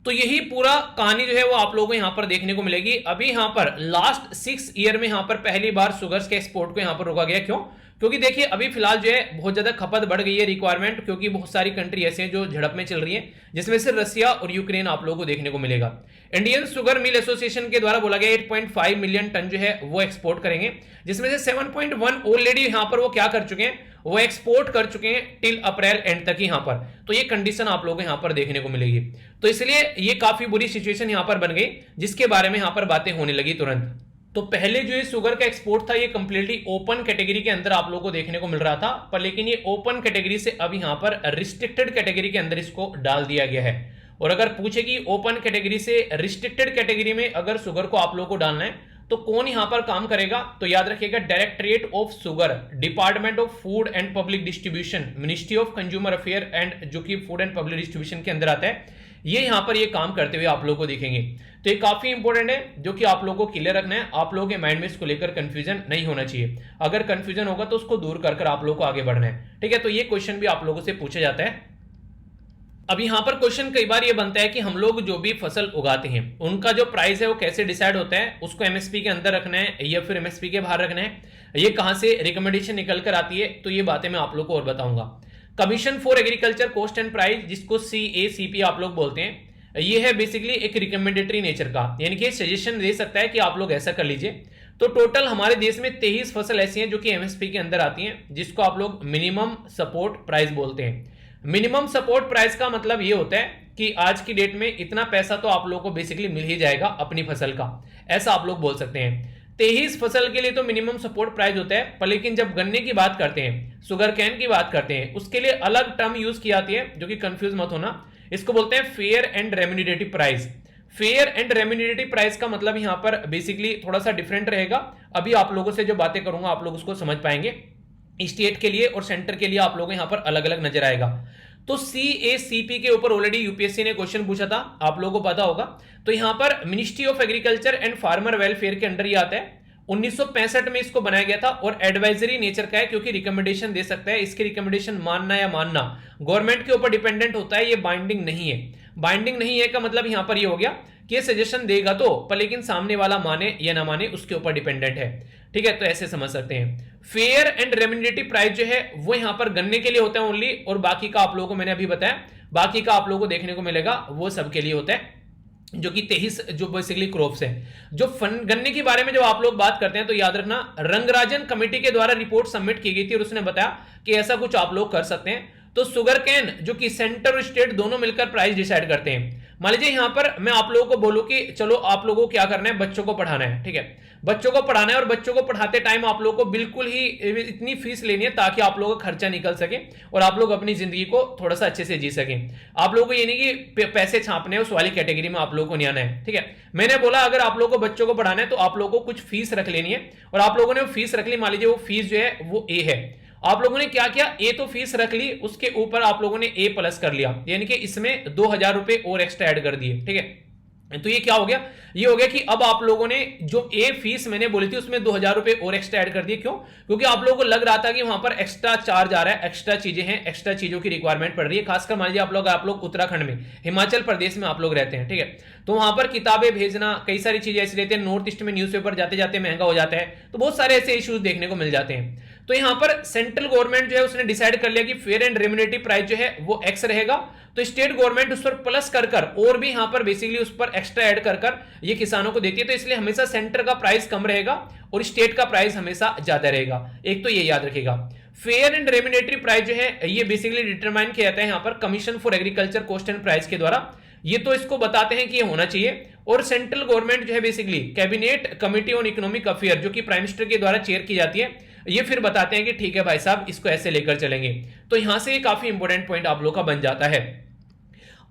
तो यही पूरा कहानी जो है वो आप लोगों को यहां पर देखने को मिलेगी। अभी यहां पर लास्ट 6 ईयर में यहां पर पहली बार शुगर्स के एक्सपोर्ट को यहां पर रोका गया। क्यों? क्योंकि देखिए अभी फिलहाल जो है बहुत ज्यादा खपत बढ़ गई है, रिक्वायरमेंट, क्योंकि बहुत सारी कंट्री ऐसे हैं जो झड़प में चल रही है, जिसमें से रसिया और यूक्रेन आप लोगों को देखने को मिलेगा। इंडियन शुगर मिल एसोसिएशन के द्वारा बोला गया 8.5 मिलियन टन जो है वो एक्सपोर्ट करेंगे, जिसमें से 7.1 ऑलरेडी यहां पर वो क्या कर चुके हैं, वो एक्सपोर्ट कर चुके हैं टिल अप्रैल एंड तक यहां पर। तो ये कंडीशन आप लोगों को यहां पर देखने को मिलेगी। तो इसलिए ये काफी बुरी सिचुएशन यहां पर बन गई, जिसके बारे में यहां पर बातें होने लगी तुरंत। तो पहले जो ये शुगर का एक्सपोर्ट था ये कंप्लीटली ओपन कैटेगरी के अंदर आप लोगों को देखने को मिल रहा था, पर लेकिन ये ओपन कैटेगरी से अब यहां पर रिस्ट्रिक्टेड कैटेगरी के अंदर इसको डाल दिया गया है। और अगर पूछे कि ओपन कैटेगरी से रिस्ट्रिक्टेड कैटेगरी में अगर शुगर को आप लोगों को डालना है तो कौन यहां पर काम करेगा, तो याद रखिएगा directorate of sugar, department of food and public distribution, ministry of consumer affair and जो कि फूड एंड पब्लिक डिस्ट्रीब्यूशन के अंदर आता है, ये यहां पर ये काम करते हुए आप लोगों को दिखेंगे। तो ये काफी इंपॉर्टेंट है जो कि आप लोगों को क्लियर रखना है, आप लोगों के माइंड में इसको लेकर कंफ्यूजन नहीं होना चाहिए। अगर कंफ्यूजन होगा तो उसको दूर कर आप लोगों को आगे बढ़ना है। ठीक है, तो ये क्वेश्चन भी आप लोगों से पूछा जाता है। अब यहां पर क्वेश्चन कई बार ये बनता है कि हम लोग जो भी फसल उगाते हैं उनका जो प्राइस है वो कैसे डिसाइड होता है, उसको एमएसपी के अंदर रखना है या फिर एमएसपी के बाहर रखना है, ये कहां से रिकमेंडेशन निकल कर आती है, तो ये बातें मैं आप लोग को और बताऊंगा। Commission for agriculture cost and price, जिसको CACP आप लोग बोलते हैं, ये है बेसिकली एक रिकमेंडेटरी नेचर का, यानी कि सजेशन दे सकता है कि आप लोग ऐसा कर लीजिए। तो टोटल हमारे देश में 23 फसल ऐसी हैं जो कि एमएसपी के अंदर आती हैं, जिसको आप लोग मिनिमम सपोर्ट प्राइस बोलते हैं। मिनिमम सपोर्ट प्राइस का मतलब ये होता है कि आज की डेट में इतना पैसा तो आप लोगों को बेसिकली मिल ही जाएगा अपनी फसल का, ऐसा आप लोग बोल सकते हैं। 23 फसल के लिए तो मिनिमम सपोर्ट प्राइस होता है, पर लेकिन जब गन्ने की बात करते हैं, शुगर कैन की बात करते हैं, उसके लिए अलग टर्म यूज की जाती है, जो कि कंफ्यूज मत होना, इसको बोलते हैं fair and remunerative price. Fair and remunerative price का मतलब यहां पर बेसिकली थोड़ा सा डिफरेंट रहेगा। अभी आप लोगों से जो बातें करूंगा आप लोग उसको समझ पाएंगे। स्टेट के लिए और सेंटर के लिए आप लोगों यहां पर अलग अलग नजर आएगा। तो CACP के ऊपर ऑलरेडी यूपीएससी ने क्वेश्चन पूछा था, आप लोगों को पता होगा। तो यहां पर ministry of agriculture and farmer welfare के अंडर ये आता है। 1965 में इसको बनाया गया था और एडवाइजरी नेचर का है, क्योंकि रिकमेंडेशन दे सकता है। इसकी रिकमेंडेशन मानना या मानना गवर्नमेंट के ऊपर डिपेंडेंट होता है, ये बाइंडिंग नहीं है। बाइंडिंग नहीं है का मतलब यहां पर ये हो गया कि ये सजेशन देगा तो, पर लेकिन सामने वाला माने या ना माने उसके ऊपर डिपेंडेंट है। ठीक है, तो ऐसे समझ सकते हैं। फेयर एंड रेम्यूनरेटिव प्राइस जो है वो यहां पर गन्ने के लिए होता है ओनली, और बाकी का आप लोगों को मैंने अभी बताया, बाकी का आप लोगों को देखने को मिलेगा वो सबके लिए होता है, जो कि 23 जो बेसिकली क्रॉप्स हैं। जो गन्ने के बारे में जब आप लोग बात करते हैं तो याद रखना रंगराजन कमेटी के द्वारा रिपोर्ट सबमिट की गई थी और उसने बताया कि ऐसा कुछ आप लोग कर सकते हैं। तो शुगर कैन जो कि सेंटर और स्टेट दोनों मिलकर प्राइस डिसाइड करते हैं। मान लीजिए यहां पर मैं आप लोगों को बोलूं कि चलो आप लोगों को क्या करना है, बच्चों को पढ़ाना है, ठीक है, बच्चों को पढ़ाना है और बच्चों को पढ़ाते टाइम आप लोगों को बिल्कुल ही इतनी फीस लेनी है ताकि आप लोगों का खर्चा निकल सके और आप लोग अपनी जिंदगी को थोड़ा सा अच्छे से जी सकें। आप लोगों को ये नहीं कि पैसे छापने उस वाली कैटेगरी में आप लोगों को नहीं आना है, ठीक है। मैंने बोला अगर आप लोगों को बच्चों को पढ़ाना है तो आप लोगों को कुछ फीस रख लेनी है और आप लोगों ने वो फीस रख ली। मान लीजिए वो फीस जो है वो ए है, आप लोगों ने क्या किया, ए तो फीस रख ली, उसके ऊपर आप लोगों ने ए प्लस कर लिया, यानी कि इसमें 2000 रुपए और एक्स्ट्रा ऐड कर दिए, ठीक है। तो ये क्या हो गया, ये हो गया कि अब आप लोगों ने जो ए फीस मैंने बोली थी उसमें 2000 रुपए और एक्स्ट्रा ऐड कर दिए। क्यों? क्योंकि आप लोगों को लग रहा था कि वहां पर एक्स्ट्रा चार्ज आ रहा है, एक्स्ट्रा चीजें हैं, एक्स्ट्रा चीजों की रिक्वायरमेंट पड़ रही है। खासकर मान लीजिए आप लोग उत्तराखंड में, हिमाचल प्रदेश में आप लोग रहते हैं, ठीक है, तो वहां पर किताबें भेजना, कई सारी चीजें ऐसी रहती है, नॉर्थ ईस्ट में न्यूज़पेपर जाते जाते महंगा हो जाता है, तो बहुत सारे ऐसे इश्यूज देखने को मिल जाते हैं। तो यहां पर सेंट्रल गवर्नमेंट जो है उसने डिसाइड कर लिया कि फेयर एंड रेम्युनेटिव प्राइस जो है वो एक्स रहेगा, तो स्टेट गवर्नमेंट उस पर प्लस कर और भी यहां पर बेसिकली उस पर एक्स्ट्रा ऐड कर ये किसानों को देती है। तो इसलिए हमेशा सेंटर का प्राइस कम रहेगा और स्टेट का प्राइस हमेशा ज्यादा रहेगा। एक तो ये याद रखिएगा। फेयर एंड रेम्युनेटरी प्राइस जो है ये बेसिकली डिटरमाइन किया जाता है यहां पर commission for agriculture cost and price के द्वारा। ये तो इसको बताते हैं कि ये होना चाहिए। और सेंट्रल गवर्नमेंट जो है basically cabinet committee on economic affair जो कि प्राइम मिनिस्टर के द्वारा चेयर की जाती है, ये फिर बताते हैं कि ठीक है भाई साहब इसको ऐसे लेकर चलेंगे। तो यहां से ये काफी इंपॉर्टेंट पॉइंट आप लोग का बन जाता है।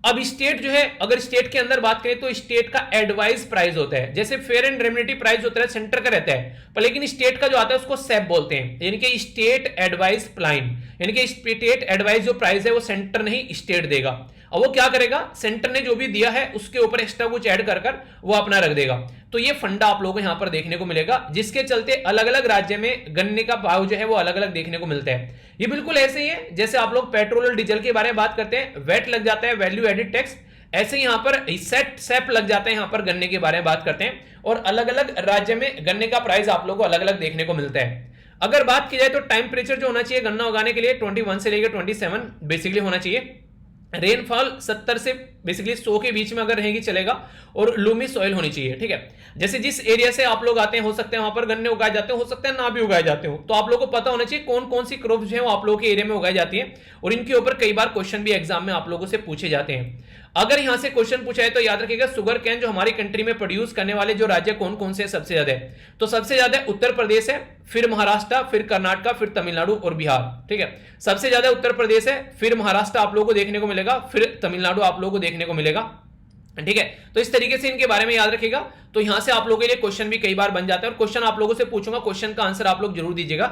अब स्टेट जो है, अगर स्टेट के अंदर बात करें तो स्टेट का एडवाइस प्राइस होता है। जैसे फेयर एंड रेम्युनेटिव प्राइस होता है सेंटर का रहता है, पर लेकिन स्टेट का जो आता है उसको सेप बोलते हैं, यानी कि स्टेट एडवाइस प्लान, यानी कि स्टेट एडवाइस जो प्राइस है वो सेंटर नहीं स्टेट देगा। अब वो क्या करेगा, सेंटर ने जो भी दिया है उसके ऊपर एक्स्ट्रा कुछ ऐड कर वो अपना रख देगा। तो ये फंडा आप लोगों को यहां पर देखने को मिलेगा, जिसके चलते अलग अलग राज्य में गन्ने का भाव जो है वो अलग अलग देखने को मिलता है। ये बिल्कुल ऐसे ही है जैसे आप लोग पेट्रोल और डीजल के बारे में बात करते हैं, वेट लग जाता है, वैल्यू एडिड टैक्स, ऐसे ही यहां पर सेप लग जाता है यहां पर गन्ने के बारे में बात करते हैं। और अलग अलग राज्य में गन्ने का प्राइस आप लोग को अलग अलग देखने को मिलता है। अगर बात की जाए तो टेम्परेचर जो होना चाहिए गन्ना उगाने के लिए 21 से लेकर 27 बेसिकली होना चाहिए। रेनफॉल 70 से बेसिकली 100 के बीच में अगर रहेगी चलेगा। और लूमी सॉइल होनी चाहिए, ठीक है। जैसे जिस एरिया से आप लोग आते हैं हो सकते हैं वहां पर गन्ने उगाए जाते हैं, हो सकता है ना भी उगाए जाते हो, तो आप लोगों को पता होना चाहिए कौन कौन सी क्रॉप जो है वो आप लोगों के एरिया में उगाई जाती है। और इनके ऊपर कई बार क्वेश्चन भी एग्जाम में आप लोगों से पूछे जाते हैं। अगर यहां से क्वेश्चन पूछा है तो याद रखिएगा शुगर कैन जो हमारी कंट्री में प्रोड्यूस करने वाले जो राज्य कौन कौन से सबसे ज्यादा है, तो सबसे ज्यादा उत्तर प्रदेश है, फिर महाराष्ट्र, फिर कर्नाटक, फिर तमिलनाडु और बिहार, ठीक है। सबसे ज्यादा उत्तर प्रदेश है, फिर महाराष्ट्र आप लोगों को देखने को मिलेगा, फिर तमिलनाडु आप लोगों को देखने को मिलेगा, ठीक है। तो इस तरीके से इनके बारे में याद रखिएगा। तो यहां से आप लोगों के लिए क्वेश्चन भी कई बार बन जाता है और क्वेश्चन आप लोगों से पूछूंगा, क्वेश्चन का आंसर आप लोग जरूर दीजिएगा।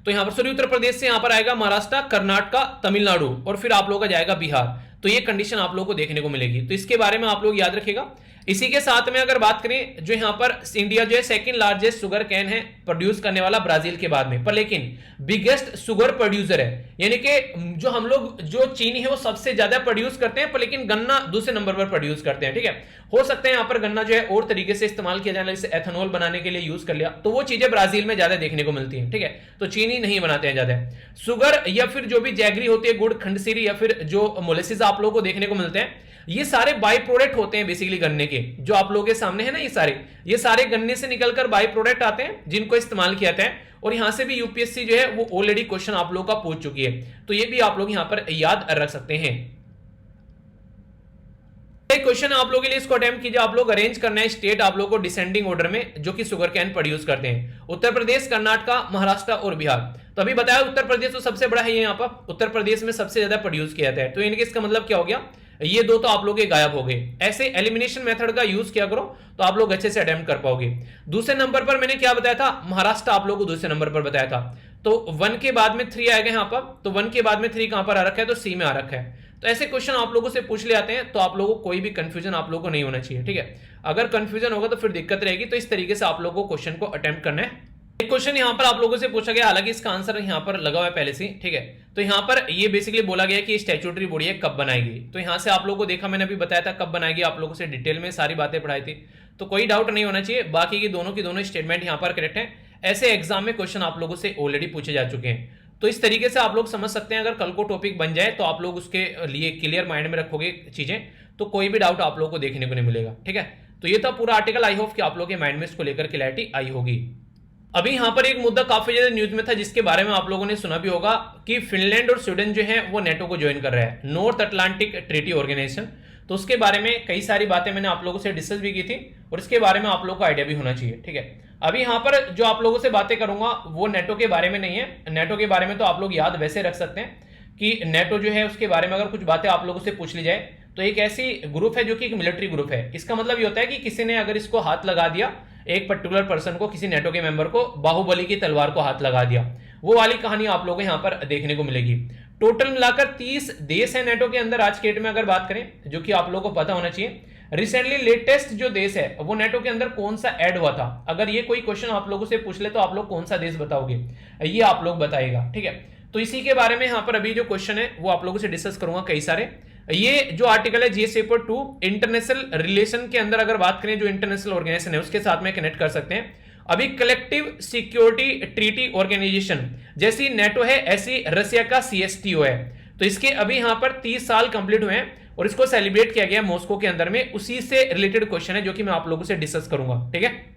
तो यहां पर सॉरी उत्तर प्रदेश से यहां पर आएगा महाराष्ट्र, कर्नाटक, तमिलनाडु और फिर आप लोगों का जाएगा बिहार। तो ये कंडीशन आप लोगों को देखने को मिलेगी, तो इसके बारे में आप लोग याद रखिएगा। इसी के साथ में अगर बात करें जो यहां पर इंडिया जो है सेकंड लार्जेस्ट शुगर कैन है प्रोड्यूस करने वाला ब्राजील के बाद में, पर लेकिन बिगेस्ट शुगर प्रोड्यूसर है, यानी कि जो हम लोग जो चीनी है वो सबसे ज्यादा प्रोड्यूस करते हैं, पर लेकिन गन्ना दूसरे नंबर पर प्रोड्यूस करते हैं, ठीक है। हो सकता है यहां पर गन्ना जो है और तरीके से इस्तेमाल किया जाए, जैसे एथेनॉल बनाने के लिए यूज कर लिया, तो वो चीजें ब्राजील में ज्यादा देखने को मिलती है, ठीक है। तो चीनी नहीं बनाते हैं ज्यादा। शुगर या फिर जो भी जैगरी होती है, गुड़, खंडसीरी या फिर जो मोलेसिस आप लोगों को देखने को मिलते हैं, ये सारे बाई प्रोडक्ट होते हैं बेसिकली गन्ने के, जो आप लोगों के सामने है ना, ये सारे गन्ने से निकलकर बाई प्रोडक्ट आते हैं जिनको इस्तेमाल किया जाता है। और यहां से भी यूपीएससी जो है वो ऑलरेडी क्वेश्चन आप लोगों का पूछ चुकी है, तो ये भी आप लोग यहां पर याद रख सकते हैं। क्वेश्चन आप लोगों के लिए इसको अटेम्प्ट कीजिए। आप लोग अरेंज करना है स्टेट आप लोगों को डिसेंडिंग ऑर्डर में जो कि शुगर कैन प्रोड्यूस करते हैं, उत्तर प्रदेश, कर्नाटक, महाराष्ट्र और बिहार। तो अभी बताया उत्तर प्रदेश तो सबसे बड़ा है, यहाँ पर उत्तर प्रदेश में सबसे ज्यादा प्रोड्यूस किया जाता है। तो इनके इसका मतलब क्या हो गया, ये दो तो आप लोग के गायब हो गए। ऐसे एलिमिनेशन मेथड का यूज किया करो तो आप लोग अच्छे से अटेम्प्ट कर पाओगे। दूसरे नंबर पर मैंने क्या बताया था, महाराष्ट्र आप लोग को दूसरे नंबर पर बताया था। तो 1 के बाद में 3 आएगा यहाँ पर, तो 1 के बाद में 3 कहां पर आ रखा है, तो सी में आ रखा है। तो ऐसे क्वेश्चन आप लोगों से पूछ ले आते हैं, तो आप लोगों को कोई भी कंफ्यूजन आप लोगों को नहीं होना चाहिए, ठीक है। अगर कंफ्यूजन होगा तो फिर दिक्कत रहेगी। तो इस तरीके से आप लोगों को क्वेश्चन को अटेम्प्ट करना है। एक क्वेश्चन यहां पर आप लोगों से पूछा गया, हालांकि इसका आंसर यहां पर लगा हुआ है पहले से, ठीक है। तो यहां पर ये बेसिकली बोला गया कि स्टैट्यूटरी बॉडी है कब बनाएगी। तो यहां से आप लोगों को देखा, मैंने अभी बताया था कब बनाएगी, आप लोगों से डिटेल में सारी बातें पढ़ाई थी, तो कोई डाउट नहीं होना चाहिए। बाकी की दोनों स्टेटमेंट यहां पर करेक्ट है। ऐसे एग्जाम में क्वेश्चन आप लोगों से ऑलरेडी पूछे जा चुके हैं। तो इस तरीके से आप लोग समझ सकते हैं, अगर कल को टॉपिक बन जाए तो आप लोग उसके लिए क्लियर माइंड में रखोगे चीजें, तो कोई भी डाउट आप लोगों को देखने को नहीं मिलेगा, ठीक है। तो ये था पूरा आर्टिकल। आई होप कि आप लोग के माइंड में इसको लेकर क्लैरिटी आई होगी। अभी यहां पर एक मुद्दा काफी ज्यादा न्यूज में था जिसके बारे में आप लोगों ने सुना भी होगा कि फिनलैंड और स्वीडन जो है वो नेटो को ज्वाइन कर रहा है, नॉर्थ अटलांटिक ट्रीटी ऑर्गेनाइजेशन। तो उसके बारे में कई सारी बातें मैंने आप लोगों से डिस्कस भी की थी और इसके बारे में आप लोगों को आइडिया भी होना चाहिए, ठीक है। अभी यहाँ पर जो आप लोगों से बातें करूंगा वो नेटो के बारे में नहीं है। नेटो के बारे में तो आप लोग याद वैसे रख सकते हैं कि नेटो जो है उसके बारे में अगर कुछ बातें आप लोगों से पूछ ली जाए तो एक ऐसी ग्रुप है जो कि एक मिलिट्री ग्रुप है। इसका मतलब ये होता है कि किसी ने अगर इसको हाथ लगा दिया, एक पर्टिकुलर पर्सन को, किसी नेटो के मेंबर को बाहुबली की तलवार को हाथ लगा दिया, वो वाली कहानी आप लोगों को यहाँ पर देखने को मिलेगी। टोटल मिलाकर 30 देश है नेटो के अंदर आज के डेट में अगर बात करें, जो कि आप लोगों को पता होना चाहिए। रिसेंटली लेटेस्ट जो देश है वो नेटो के अंदर कौन सा ऐड हुआ था, अगर ये कोई क्वेश्चन आप लोगों से पूछ ले तो आप लोग कौन सा देश बताओगे, ये आप लोग बताएगा, ठीक है। तो इसी के बारे में यहाँ पर अभी जो क्वेश्चन है वो आप लोगों से डिस्कस करूंगा कई सारे। ये जो आर्टिकल है जीएस पेपर 2 इंटरनेशनल रिलेशन के अंदर अगर बात करें, जो इंटरनेशनल ऑर्गेनाइजेशन है उसके साथ में कनेक्ट कर सकते हैं। अभी कलेक्टिव सिक्योरिटी ट्रीटी ऑर्गेनाइजेशन जैसी नेटो है ऐसी रशिया का सीएसटीओ है। तो इसके अभी यहां पर 30 साल कंप्लीट हुए हैं और इसको सेलिब्रेट किया गया मॉस्को के अंदर में। उसी से रिलेटेड क्वेश्चन है जो कि मैं आप लोगों से डिस्कस करूंगा, ठीक है।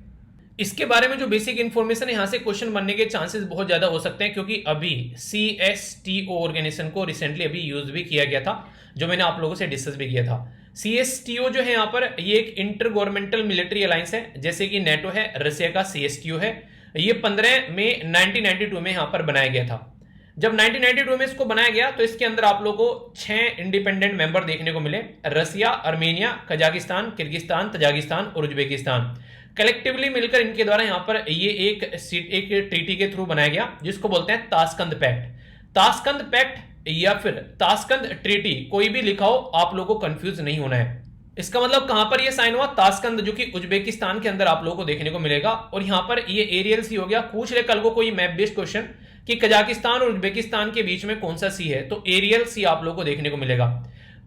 इसके बारे में जो बेसिक इंफॉर्मेशन है यहां से क्वेश्चन बनने के चांसेस बहुत ज्यादा हो सकते हैं, क्योंकि अभी सीएसटीओ ऑर्गेनाइजेशन को रिसेंटली अभी यूज भी किया गया था, जो मैंने आप लोगों से डिस्कस भी किया था। सीएसटीओ जो है यहाँ पर ये एक इंटर गवर्नमेंटल मिलिट्री अलायंस है, जैसे कि नेटो है, रशिया का सीएसटीओ है। ये 15 मई 1992 में यहाँ पर बनाया गया था। जब 1992 में इसको बनाया गया तो इसके अंदर आप लोगों को 6 इंडिपेंडेंट मेंबर देखने को मिले, रसिया, अर्मेनिया, कजाकिस्तान, किर्गिस्तान, तजाकिस्तान और उज्बेकिस्तान। कलेक्टिवली मिलकर इनके द्वारा यहाँ पर ये एक ट्रीटी के थ्रू बनाया गया जिसको बोलते हैं ताशकंद पैक्ट। ताशकंद पैक्ट या फिर ताशकंद ट्रीटी, कोई भी लिखा हो, आप लोगों को कंफ्यूज नहीं होना है। इसका मतलब कहां पर ये साइन हुआ, ताशकंद, जो कि उज्बेकिस्तान के अंदर आप लोगों को देखने को मिलेगा। और यहां पर ये एरियल सी हो गया। पूछ ले कल को कोई मैप बेस्ड क्वेश्चन कि कजाकिस्तान और उज्बेकिस्तान के बीच में कौन सा सी है, तो एरियल सी आप लोगों को देखने को मिलेगा।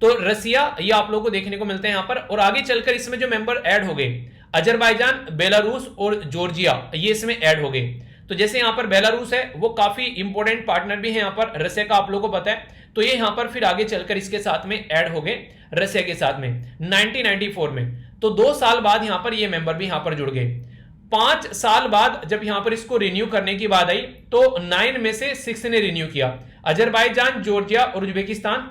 तो रसिया ये आप लोगों को देखने को मिलते हैं यहां पर। और आगे चलकर इसमें जो मेंबर ऐड हो गए, अजरबैजान, बेलारूस और जॉर्जिया, ये इसमें ऐड हो गए। तो जैसे यहां पर बेलारूस है वो काफी इंपॉर्टेंट पार्टनर भी है यहाँ पर रसिया का, आप लोगों को पता है। तो ये यहां पर फिर आगे चलकर इसके साथ में ऐड हो गए रसिया के साथ में 1994 में। तो 2 साल बाद यहां पर ये मेंबर भी यहां पर जुड़ गए। 5 साल बाद जब यहां पर इसको रिन्यू करने की बात आई तो 9 में से 6 ने रिन्यू किया। अजरबैजान, जॉर्जिया और उज्बेकिस्तान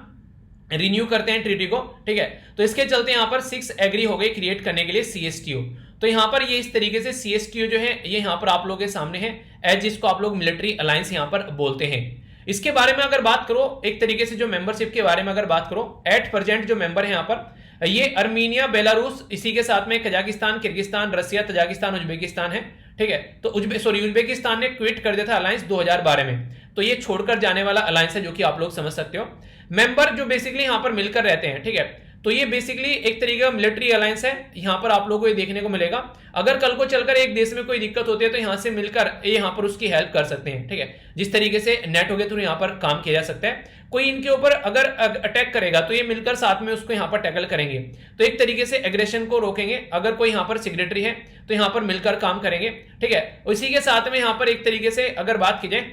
रिन्यू करते हैं ट्रीटी को, ठीक है। तो इसके चलते यहां पर 6 एग्री हो गए क्रिएट करने के लिए सीएसटीओ। तो यहां पर ये इस तरीके से सीएसटीओ जो है ये यहां पर आप लोगों के सामने है, एज जिसको आप लोग मिलिट्री अलायंस यहां पर बोलते हैं। इसके बारे में अगर बात करो, एक तरीके से जो मेंबरशिप के बारे में अगर बात करो, एट प्रेजेंट जो मेंबर है यहां पर ये अर्मीनिया, बेलारूस, इसी के साथ में कजाकिस्तान, किर्गिस्तान, रसिया, तजाकिस्तान, उज्बेकिस्तान है, ठीक है। तो उज्बेकिस्तान ने क्विट कर दिया था अलायंस 2012 में, तो ये छोड़कर जाने वाला अलायंस है, जो कि आप लोग समझ सकते हो। मेंबर जो बेसिकली यहां पर मिलकर रहते हैं, ठीक है। तो ये बेसिकली एक तरीके का मिलिट्री अलायंस है, यहां पर आप लोगों को ये देखने को मिलेगा। अगर कल को चलकर एक देश में कोई दिक्कत होती है तो यहां से मिलकर यहां पर उसकी हेल्प कर सकते हैं, ठीक है। जिस तरीके से नेटो के थ्रू यहां पर काम किया जा सकता है। कोई इनके ऊपर अगर अटैक करेगा तो ये मिलकर साथ में उसको यहां पर टैकल करेंगे, तो एक तरीके से एग्रेशन को रोकेंगे। अगर कोई यहां पर सिग्नेटरी है तो यहां पर मिलकर काम करेंगे, ठीक है। इसी के साथ में यहां पर एक तरीके से अगर बात की जाए,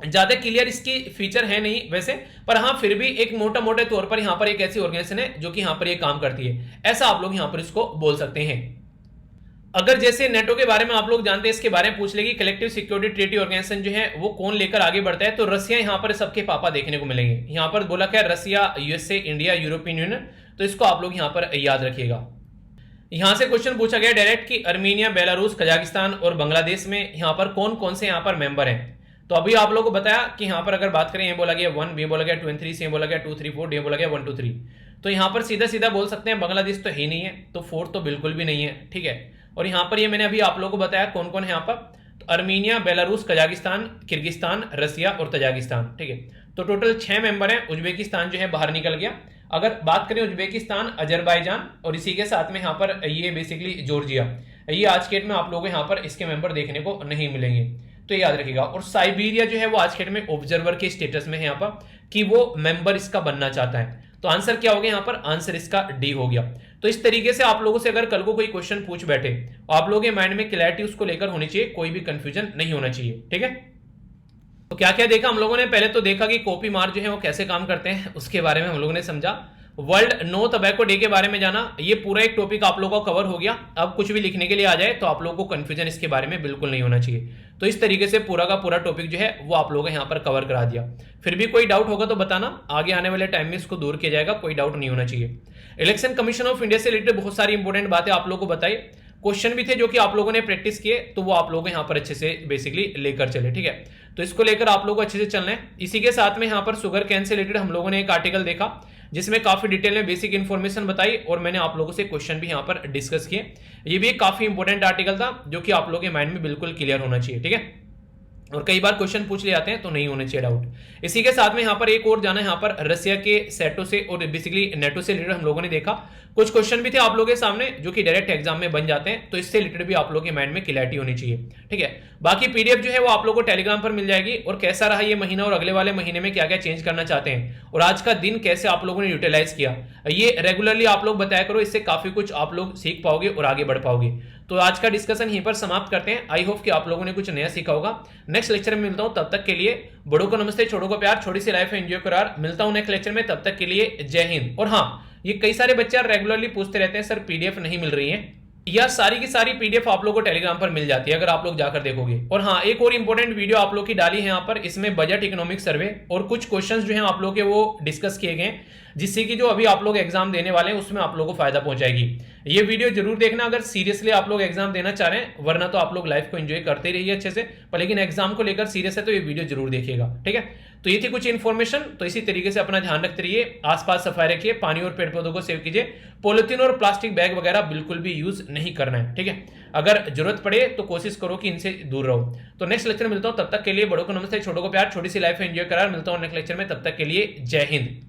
ज्यादा क्लियर इसकी फीचर है नहीं वैसे, पर हाँ फिर भी एक मोटा मोटे तौर पर यहां पर एक ऐसी ऑर्गेनाइजेशन है जो कि यहां पर ये काम करती है, ऐसा आप लोग यहां पर इसको बोल सकते हैं। अगर जैसे नेटो के बारे में आप लोग जानते हैं, इसके बारे में पूछ लेगी कलेक्टिव सिक्योरिटी ट्रीटी ऑर्गेनाइजेशन जो है वो कौन लेकर आगे बढ़ता है, तो रसिया यहां पर सबके पापा देखने को मिलेंगे। यहां पर बोला क्या, रसिया, यूएसए, इंडिया, यूरोपियन यूनियन, तो इसको आप लोग यहां पर याद रखिएगा। यहां से क्वेश्चन पूछा गया डायरेक्ट कि अर्मीनिया, बेलारूस, कजाकिस्तान और बांग्लादेश में यहां पर कौन कौन से यहां पर मेंबर हैं। तो अभी आप लोगों को बताया कि यहां पर अगर बात करें, ये बोला गया 1, बी बोला गया 2 और 3, सी बोला गया 2, 3, 4, डी बोला गया 1, 2, 3। तो यहां पर सीधा सीधा बोल सकते हैं बांग्लादेश तो ही नहीं है, तो 4 तो बिल्कुल भी नहीं है, ठीक है। और यहां पर ये मैंने अभी आप लोगों को बताया कौन कौन है यहां पर, तो अर्मीनिया, बेलारूस, कजाकिस्तान, किर्गिस्तान, रसिया और तजाकिस्तान, ठीक है। तो टोटल 6 मेंबर हैं। उज्बेकिस्तान जो है बाहर निकल गया। अगर बात करें उज्बेकिस्तान, अजरबैजान और इसी के साथ में यहाँ पर ये बेसिकली जॉर्जिया, ये आज के डेट में आप लोगों को यहाँ पर इसके मेंबर देखने को नहीं मिलेंगे, तो याद रखिएगा। और साइबेरिया जो है वो आज के डेट में ऑब्जर्वर के स्टेटस में है यहाँ पर कि वो मेंबर इसका बनना चाहता है। तो आंसर क्या हो गया यहाँ पर, आंसर इसका डी हो गया। तो इस तरीके से आप लोगों से अगर कल को कोई क्वेश्चन पूछ बैठे, आप लोगों के माइंड में क्लैरिटी उसको लेकर होनी चाहिए, कोई भी कंफ्यूजन नहीं होना चाहिए, ठीक है। तो क्या क्या देखा हम लोगों ने, पहले तो देखा कि कॉपी मार जो है वो कैसे काम करते हैं, उसके बारे में हम लोगों ने समझा। वर्ल्ड नो टबैको डे के बारे में जाना। ये पूरा एक टॉपिक आप लोगों का कवर हो गया। अब कुछ भी लिखने के लिए आ जाए तो आप लोगों को कंफ्यूजन इसके बारे में बिल्कुल नहीं होना चाहिए। तो इस तरीके से पूरा का पूरा टॉपिक जो है वो आप लोगों को यहाँ पर कवर करा दिया। फिर भी कोई डाउट होगा तो बताना, आगे आने वाले टाइम में इसको दूर किया जाएगा, कोई डाउट नहीं होना चाहिए। इलेक्शन कमीशन ऑफ इंडिया से रिलेटेड बहुत सारी इंपॉर्टेंट बातें आप लोगों को बताई, क्वेश्चन भी थे जो कि आप लोगों ने प्रैक्टिस किए, तो वो आप लोग यहाँ पर अच्छे से बेसिकली लेकर चले। ठीक है, तो इसको लेकर आप लोगों को अच्छे से चलना है। इसी के साथ में यहाँ पर शुगर कैन से रिलेटेड हम लोगों ने एक आर्टिकल देखा जिसमें काफी डिटेल में बेसिक इन्फॉर्मेशन बताई और मैंने आप लोगों से क्वेश्चन भी यहाँ पर डिस्कस किए। ये भी एक काफी इंपॉर्टेंट आर्टिकल था जो कि आप लोगों के माइंड में बिल्कुल क्लियर होना चाहिए। ठीक है, और कई बार क्वेश्चन पूछ ले जाते हैं तो नहीं होने चाहिए डाउट। इसी के साथ में यहाँ पर एक और जाना है, यहाँ पर रसिया के सेटो से और बेसिकली नेटो से रिलेटेड हम लोगों ने देखा। कुछ क्वेश्चन भी थे आप लोगों के सामने जो कि डायरेक्ट एग्जाम में बन जाते हैं, तो इससे रिलेटेड भी आप लोगों के माइंड में क्लैरिटी होनी चाहिए। ठीक है, बाकी पीडीएफ जो है वो आप लोगों को टेलीग्राम पर मिल जाएगी, और कैसा रहा ये महीना और अगले वाले महीने में क्या क्या चेंज करना चाहते हैं और आज का दिन कैसे आप लोगों ने यूटिलाइज किया, ये रेगुलरली आप लोग बताया करो। इससे काफी कुछ आप लोग सीख पाओगे और आगे बढ़ पाओगे। तो आज का डिस्कशन यहीं पर समाप्त करते हैं। आई होप कि आप लोगों ने कुछ नया सीखा होगा। नेक्स्ट लेक्चर में मिलता हूं, तब तक के लिए बड़ों को नमस्ते, छोटों को प्यार, छोटी सी लाइफ एंजॉय करो यार। मिलता हूं नेक्स्ट लेक्चर में, तब तक के लिए जय हिंद। और हाँ, ये कई सारे बच्चे यार रेगुलरली पूछते रहते हैं सर पीडीएफ नहीं मिल रही है। यार सारी की सारी पीडीएफ आप लोगों को टेलीग्राम पर मिल जाती है अगर आप लोग जाकर देखोगे। और हाँ, एक और इंपॉर्टेंट वीडियो आप लोग की डाली है यहाँ पर, इसमें बजट इकोनॉमिक सर्वे और कुछ क्वेश्चंस जो हैं आप लोग के वो डिस्कस किए गए, जिससे कि जो अभी आप लोग एग्जाम देने वाले हैं उसमें आप लोगों को फायदा पहुंचाएगी। ये वीडियो जरूर देखना अगर सीरियसली आप लोग एग्जाम देना चाह रहे हैं, वरना तो आप लोग लाइफ को एंजॉय करते रहिए अच्छे से, पर लेकिन एग्जाम को लेकर सीरियस है तो ये वीडियो जरूर देखिएगा। ठीक है, तो ये थी कुछ इन्फॉर्मेशन। तो इसी तरीके से अपना ध्यान रखते रहिए, आसपास सफाई रखिए, पानी और पेड़ पौधों को सेव कीजिए, पॉलिथीन और प्लास्टिक बैग वगैरह बिल्कुल भी यूज नहीं करना है। ठीक है, अगर जरूरत पड़े तो कोशिश करो कि इनसे दूर रहो। तो नेक्स्ट लेक्चर में मिलता हूं, तब तक के लिए बड़ों को नमस्ते, छोटों को प्यार, छोटी सी लाइफ एंजॉय करार। मिलता हूं नेक्स्ट लेक्चर में, तब तक के लिए जय हिंद।